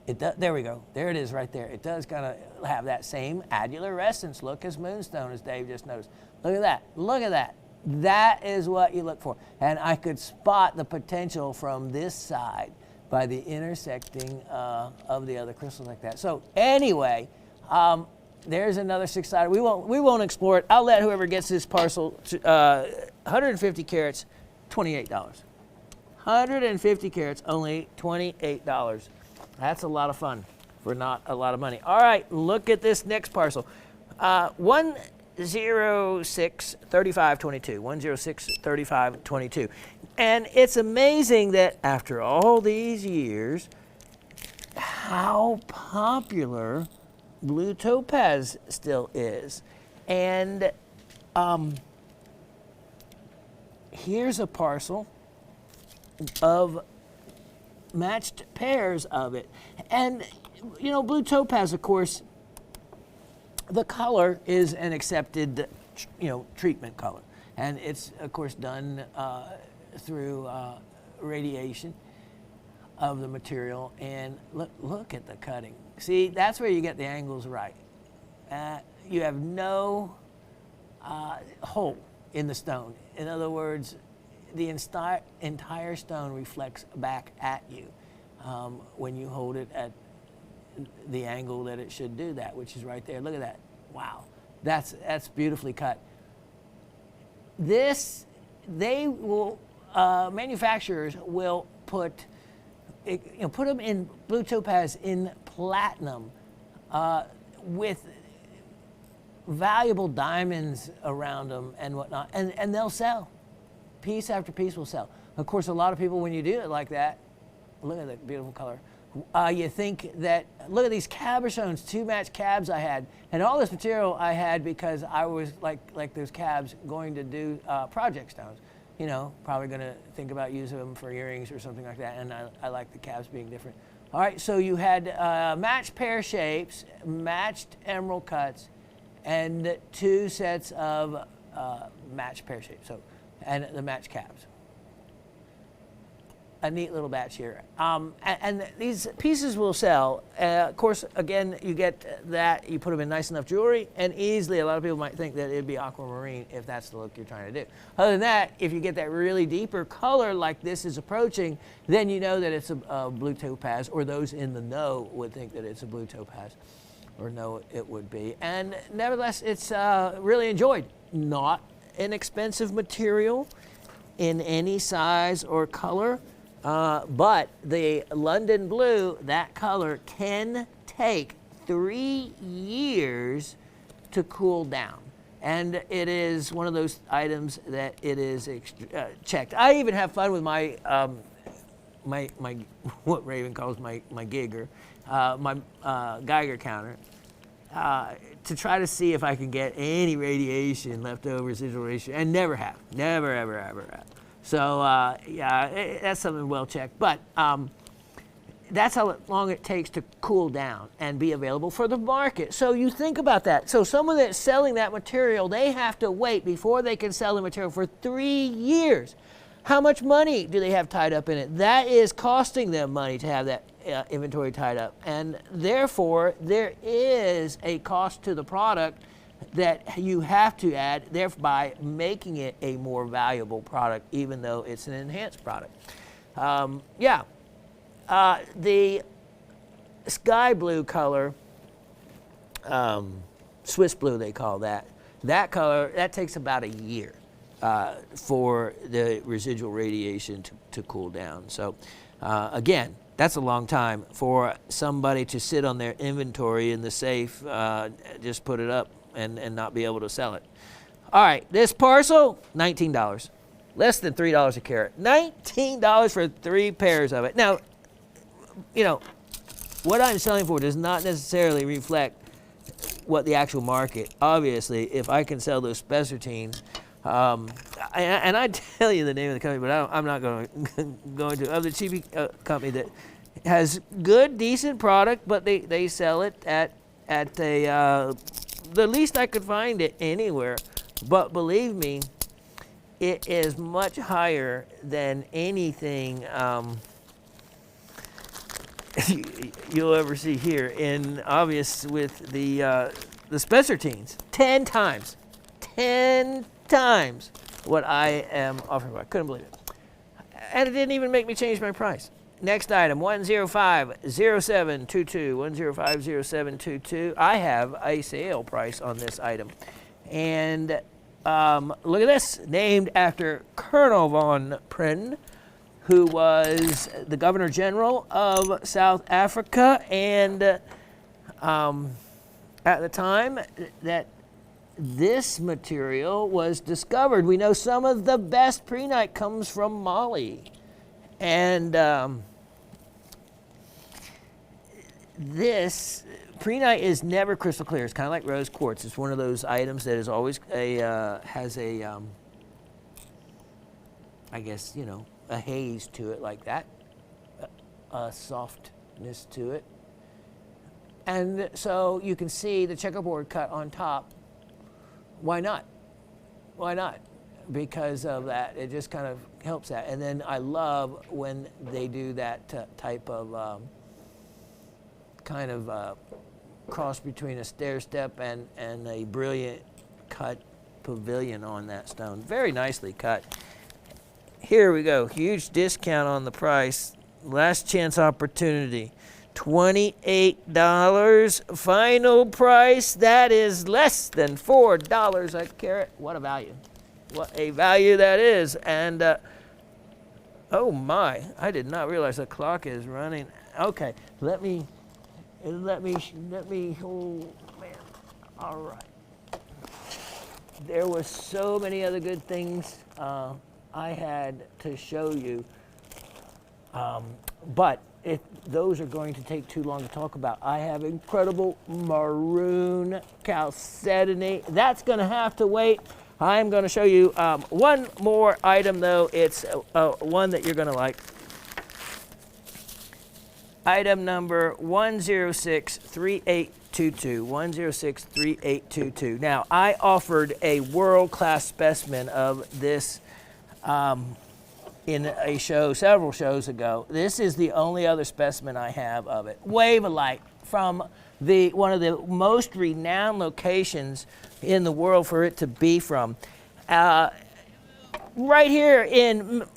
It does, there we go. There it is right there. It does kind of have that same adular look as moonstone, as Dave just noticed. Look at that. Look at that. That is what you look for. And I could spot the potential from this side by the intersecting of the other crystals like that. So anyway, there's another six-sided. We won't explore it. I'll let whoever gets this parcel, 150 carats, $28. 150 carats, only $28. That's a lot of fun for not a lot of money. All right, look at this next parcel. 1063522. 1063522. And it's amazing that after all these years, how popular blue topaz still is. And here's a parcel of matched pairs of it. And, you know, blue topaz, of course, the color is an accepted, treatment color. And it's, of course, done through radiation of the material. And look at the cutting. See, that's where you get the angles right. You have no hole in the stone. In other words, the entire stone reflects back at you when you hold it at the angle that it should do that, which is right there. Look at that. Wow. That's beautifully cut. This, they will, manufacturers will put them in blue topaz in platinum with valuable diamonds around them and whatnot, and they'll sell. Piece after piece will sell. Of course, a lot of people, when you do it like that, look at that beautiful color. You think that, look at these cabochones, 2 matched cabs I had. And all this material I had because I was like those cabs going to do project stones. Probably going to think about using them for earrings or something like that. And I like the cabs being different. All right, so you had matched pear shapes, matched emerald cuts, and 2 sets of matched pear shapes. So, and the matched cabs. A neat little batch here. And these pieces will sell. Of course, again, you get that, you put them in nice enough jewelry, and easily a lot of people might think that it'd be aquamarine if that's the look you're trying to do. Other than that, if you get that really deeper color like this is approaching, then you know that it's a blue topaz, or those in the know would think that it's a blue topaz, or know it would be. And nevertheless, it's really enjoyed. Not an expensive material in any size or color. But the London blue, that color, can take 3 years to cool down. And it is one of those items that it is checked. I even have fun with my, what Raven calls my Geiger, my Geiger counter, to try to see if I can get any radiation, leftover residual radiation, and never have. Never, ever, ever have. So, yeah, that's something well checked. But that's how long it takes to cool down and be available for the market. So you think about that. So someone that's selling that material, they have to wait before they can sell the material for 3 years. How much money do they have tied up in it? That is costing them money to have that inventory tied up. And therefore, there is a cost to the product that you have to add, thereby making it a more valuable product, even though it's an enhanced product. The sky blue color, Swiss blue they call that, that color, that takes about a year for the residual radiation to cool down. So again, that's a long time for somebody to sit on their inventory in the safe, just put it up and not be able to sell it. All right, this parcel, $19. Less than $3 a carat. $19 for 3 pairs of it. Now, what I'm selling for does not necessarily reflect what the actual market. Obviously, if I can sell those spessartines, and I tell you the name of the company, but I'm not going to. Of the cheapy company that Has good, decent product, but they sell it at the least I could find it anywhere. But believe me, it is much higher than anything you'll ever see here. In obvious with the Specifines, 10 times what I am offering. I couldn't believe it, and it didn't even make me change my price. Next item, 1050722, 1050722. I have a sale price on this item. And look at this, named after Colonel von Prenden, who was the Governor General of South Africa. And at the time that this material was discovered, we know some of the best prehnite comes from Mali. And this prehnite is never crystal clear. It's kind of like rose quartz. It's one of those items that is always has a I guess, you know, a haze to it like that, a softness to it. And so you can see the checkerboard cut on top. Why not? Why not? Because of that, it just kind of helps that. And then I love when they do that type of kind of cross between a stair step and a brilliant cut pavilion on that stone. Very nicely cut. Here we go, huge discount on the price. Last chance opportunity. $28 final price. That is less than $4 a carat. What a value. What a value that is. And oh my, I did not realize the clock is running. Okay, let me, oh man, all right. There were so many other good things I had to show you, but if those are going to take too long to talk about, I have incredible maroon chalcedony. That's going to have to wait. I'm going to show you one more item, though. It's one that you're going to like. Item number 1063822. 1063822. Now, I offered a world-class specimen of this in a show several shows ago. This is the only other specimen I have of it. Wavelite from one of the most renowned locations in the world for it to be from. Right here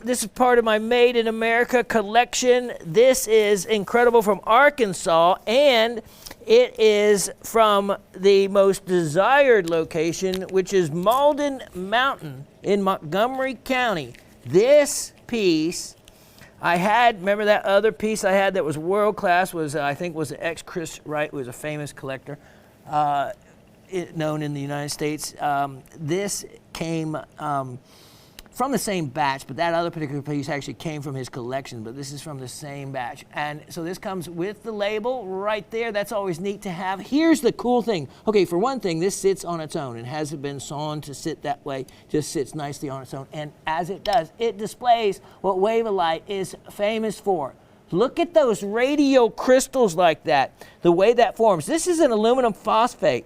this is part of my Made in America collection. This is incredible from Arkansas, and it is from the most desired location, which is Malden Mountain in Montgomery County. This piece, I had, remember that other piece I had that was world class was, I think was Chris Wright, who was a famous collector, known in the United States. This came from the same batch, but that other particular piece actually came from his collection, but this is from the same batch. And so this comes with the label right there. That's always neat to have. Here's the cool thing. Okay, for one thing, this sits on its own and hasn't been sawn to sit that way, just sits nicely on its own. And as it does, it displays what Wavelite is famous for. Look at those radial crystals like that, the way that forms. This is an aluminum phosphate,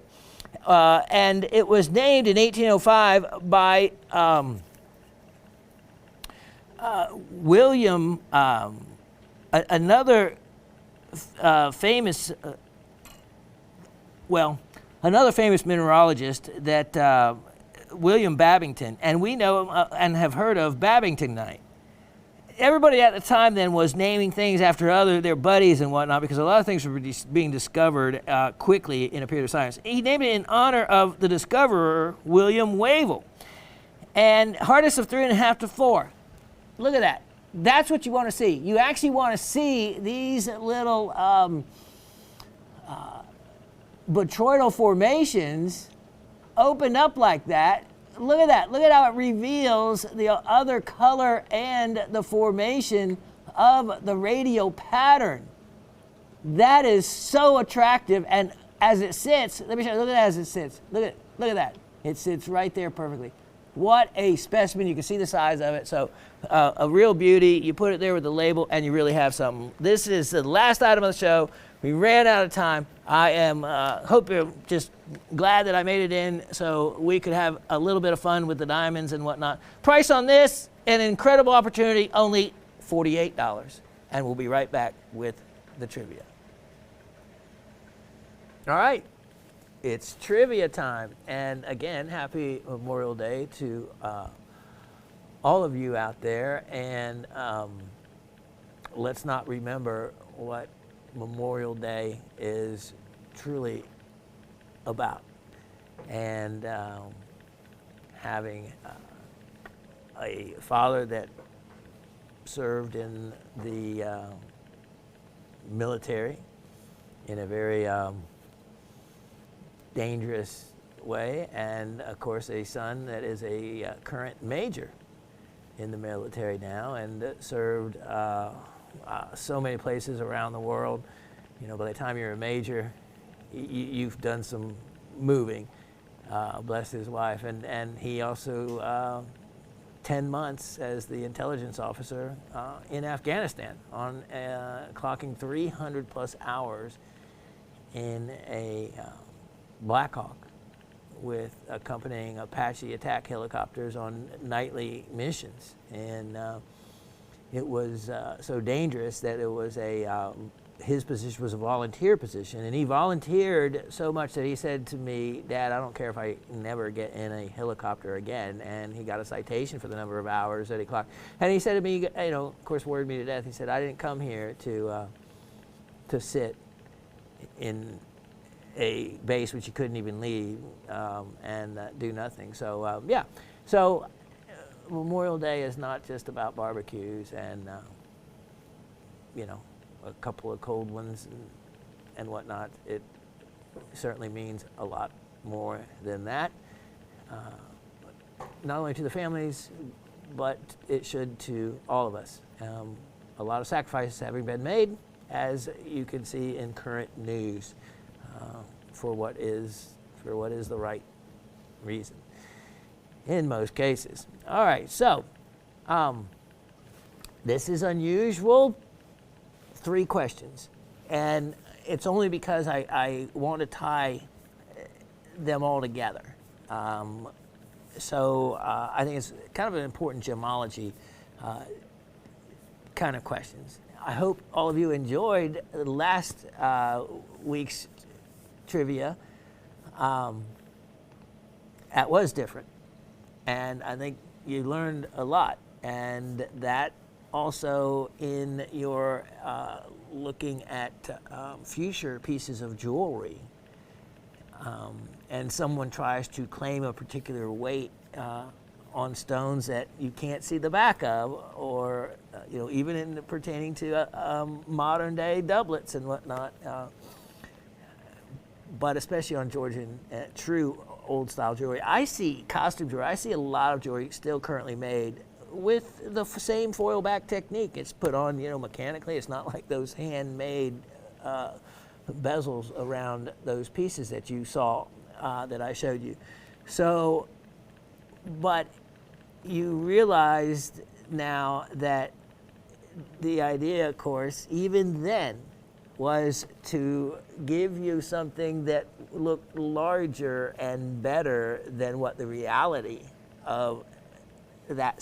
and it was named in 1805 by William, another famous mineralogist, that William Babington, and we know and have heard of Babingtonite. Everybody at the time then was naming things after their buddies and whatnot, because a lot of things were being discovered quickly in a period of science. He named it in honor of the discoverer, William Wavell. And hardness of 3.5 to 4. Look at that. That's what you want to see. You actually want to see these little botryoidal formations open up like that. Look at that. Look at how it reveals the other color and the formation of the radial pattern. That is so attractive. And as it sits, let me show you. Look at that as it sits. Look at that. It sits right there perfectly. What a specimen. You can see the size of it. So a real beauty. You put it there with the label and you really have something. This is the last item of the show. We ran out of time. I am hope you're just glad that I made it in so we could have a little bit of fun with the diamonds and whatnot. Price on this, an incredible opportunity, only $48. And we'll be right back with the trivia. All right. It's trivia time. And again, happy Memorial Day to all of you out there. And let's not remember what Memorial Day is truly about. And having a father that served in the military in a very dangerous way, and of course a son that is a current major in the military now and served so many places around the world. You know, by the time you're a major, you've done some moving. Bless his wife, and he also 10 months as the intelligence officer in Afghanistan on clocking 300 plus hours in a Black Hawk with accompanying Apache attack helicopters on nightly missions. And it was so dangerous that it was his position was a volunteer position, and he volunteered so much that he said to me, "Dad, I don't care if I never get in a helicopter again." And he got a citation for the number of hours that he clocked. And he said to me, you know, of course, worried me to death. He said, "I didn't come here to sit in a base which you couldn't even leave and do nothing." So yeah, so Memorial Day is not just about barbecues and you know, a couple of cold ones and whatnot. It certainly means a lot more than that, not only to the families, but it should to all of us. A lot of sacrifices having been made, as you can see in current news, for what is the right reason in most cases. All right, so this is unusual. 3 questions, and it's only because I want to tie them all together. So I think it's kind of an important gemology kind of questions. I hope all of you enjoyed last week's trivia. That was different, and I think you learned a lot, and that also in your looking at future pieces of jewelry, and someone tries to claim a particular weight on stones that you can't see the back of, or you know, even in pertaining to modern day doublets and whatnot, but especially on Georgian true old style jewelry. I see costume jewelry. I see a lot of jewelry still currently made with the same foil back technique. It's put on, you know, mechanically. It's not like those handmade bezels around those pieces that you saw that I showed you. So, but you realized now that the idea, of course, even then, was to give you something that looked larger and better than what the reality of that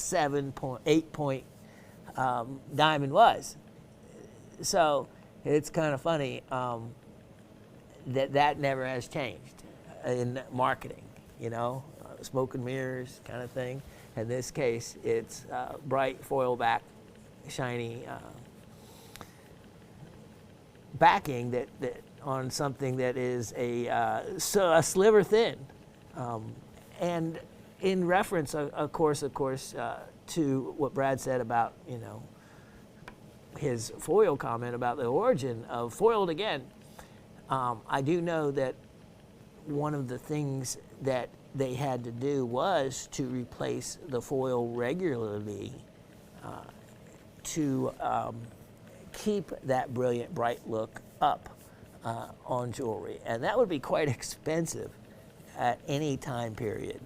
8 point diamond was. So it's kind of funny that never has changed in marketing, you know, smoke and mirrors kind of thing. In this case, it's bright foil back, shiny backing that on something that is a sliver thin, and in reference, of course, to what Brad said about, you know, his foil comment about the origin of foiled again. I do know that one of the things that they had to do was to replace the foil regularly to keep that brilliant, bright look up on jewelry. And that would be quite expensive at any time period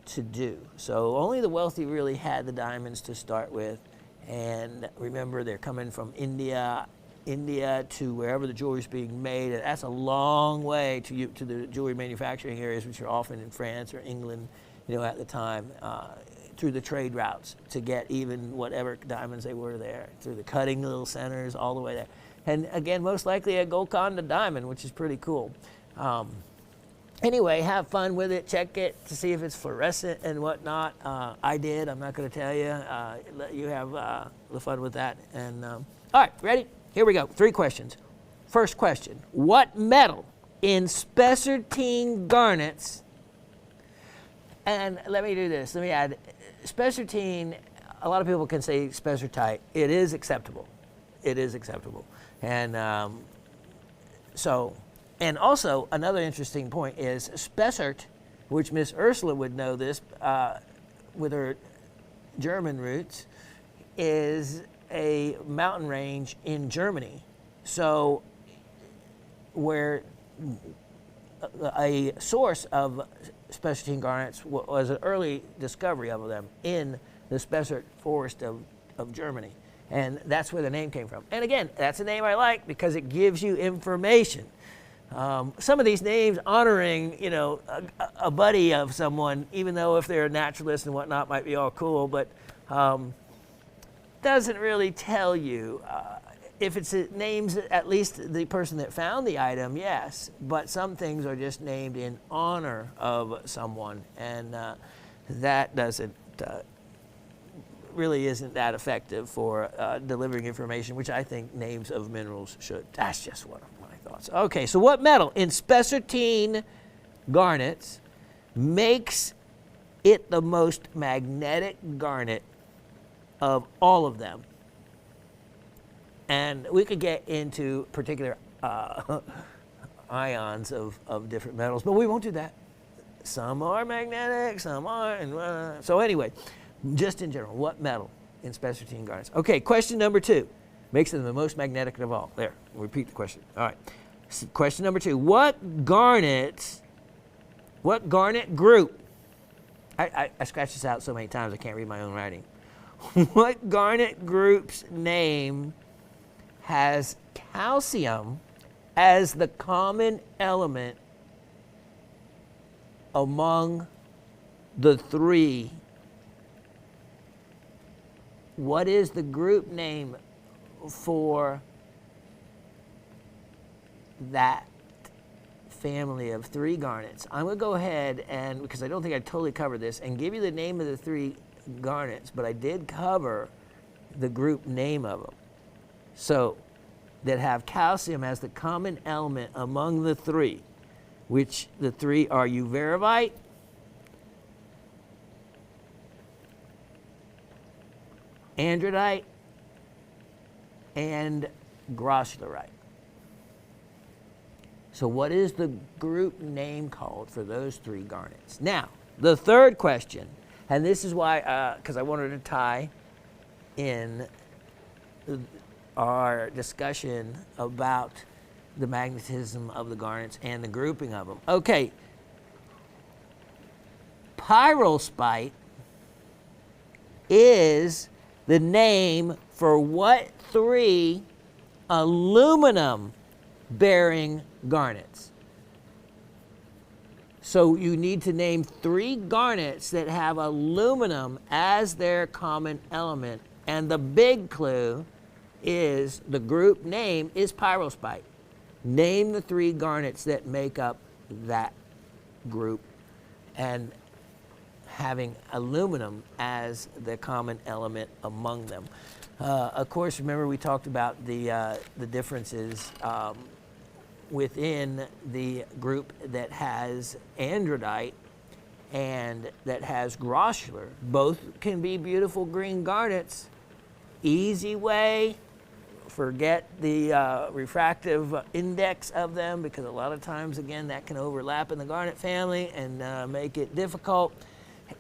to do. So only the wealthy really had the diamonds to start with. And remember, they're coming from India to wherever the jewelry is being made. And that's a long way to the jewelry manufacturing areas, which are often in France or England, at the time, through the trade routes to get even whatever diamonds they were there, through the cutting little centers all the way there. And again, most likely a Golconda diamond, which is pretty cool. Anyway, have fun with it. Check it to see if it's fluorescent and whatnot. I did. I'm not going to tell you. Let you have the fun with that. And all right, ready? Here we go. 3 questions. First question: what metal in spessartine garnets? And let me do this. Let me add spessartine. A lot of people can say spessartite. It is acceptable. It is acceptable. And And also, another interesting point is Spessart, which Miss Ursula would know this with her German roots, is a mountain range in Germany. So where a source of spessartine garnets was an early discovery of them in the Spessart forest of Germany. And that's where the name came from. And again, that's a name I like because it gives you information. Some of these names honoring, a buddy of someone, even though if they're a naturalist and whatnot, might be all cool, but doesn't really tell you. If it's names at least the person that found the item, yes, but some things are just named in honor of someone, and that doesn't really isn't that effective for delivering information, which I think names of minerals should. That's just one of my thoughts. Okay, so what metal in spessartine garnets makes it the most magnetic garnet of all of them? And we could get into particular ions of different metals, but we won't do that. Some are magnetic, some aren't. So anyway, just in general, what metal in spessartine garnets? Okay, question number 2. Makes them the most magnetic of all. There, we'll repeat the question. All right. Question number 2. What garnet group? I scratched this out so many times I can't read my own writing. What garnet group's name has calcium as the common element among the 3? What is the group name for that family of 3 garnets? I'm going to go ahead and, because I don't think I totally covered this, and give you the name of the 3 garnets, but I did cover the group name of them. So, that have calcium as the common element among the 3, which the 3 are uvarovite, andradite, and grossularite. So what is the group name called for those 3 garnets? Now, the third question, and this is why, because I wanted to tie in our discussion about the magnetism of the garnets and the grouping of them. Okay, pyrrolspite is the name for what 3 aluminum-bearing garnets? So you need to name 3 garnets that have aluminum as their common element. And the big clue is the group name is pyrrolspite. Name the 3 garnets that make up that group and having aluminum as the common element among them. Of course, remember we talked about the differences within the group that has andradite and that has grossular. Both can be beautiful green garnets. Easy way, forget the refractive index of them, because a lot of times, again, that can overlap in the garnet family and make it difficult.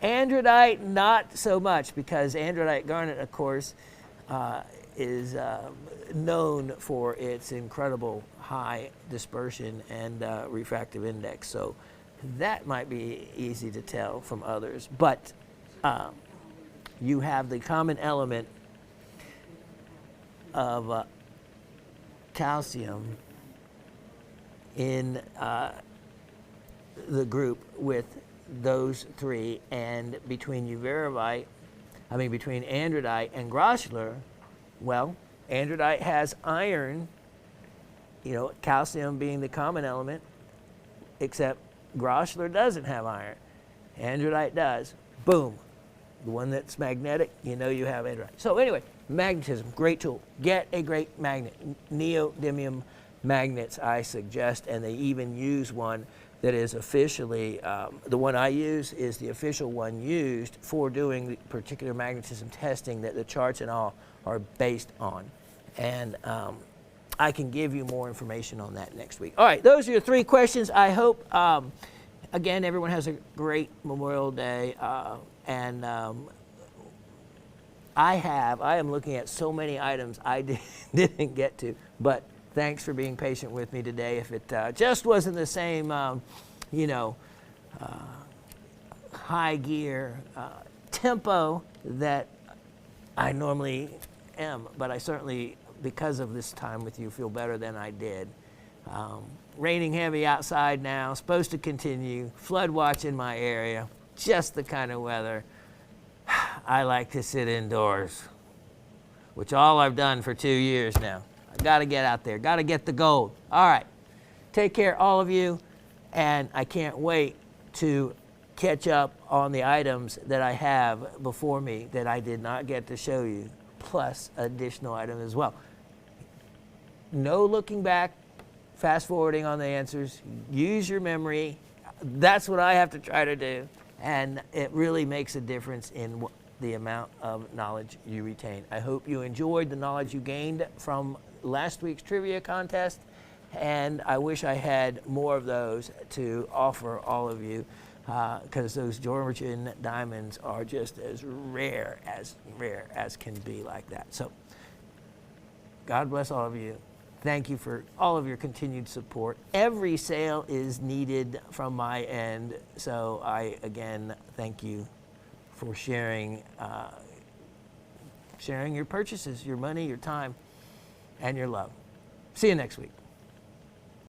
Andradite, not so much, because andradite garnet, of course, is known for its incredible high dispersion and refractive index. So that might be easy to tell from others, but you have the common element of calcium in the group with those three, and between between andradite and grossular, well, andradite has iron, calcium being the common element, except grossular doesn't have iron. Andradite does. Boom. The one that's magnetic, you have andradite. So anyway, magnetism, great tool. Get a great magnet. Neodymium magnets, I suggest, and they even use one that is officially, the one I use is the official one used for doing the particular magnetism testing that the charts and all are based on. And I can give you more information on that next week. All right, those are your 3 questions. I hope, again, everyone has a great Memorial Day. And I am looking at so many items I didn't get to, but thanks for being patient with me today. If it just wasn't the same, high gear tempo that I normally am, but I certainly, because of this time with you, feel better than I did. Raining heavy outside now, supposed to continue, flood watch in my area, just the kind of weather I like to sit indoors, which all I've done for 2 years now. I got to get out there, got to get the gold. All right, take care, all of you, and I can't wait to catch up on the items that I have before me that I did not get to show you, plus additional items as well. No looking back, fast forwarding on the answers. Use your memory. That's what I have to try to do. And it really makes a difference in the amount of knowledge you retain. I hope you enjoyed the knowledge you gained from last week's trivia contest, and I wish I had more of those to offer all of you, because those Georgian diamonds are just as rare as can be like that. So God bless all of you. Thank you for all of your continued support. Every sale is needed from my end, so I again thank you for sharing your purchases, your money, your time, and your love. See you next week.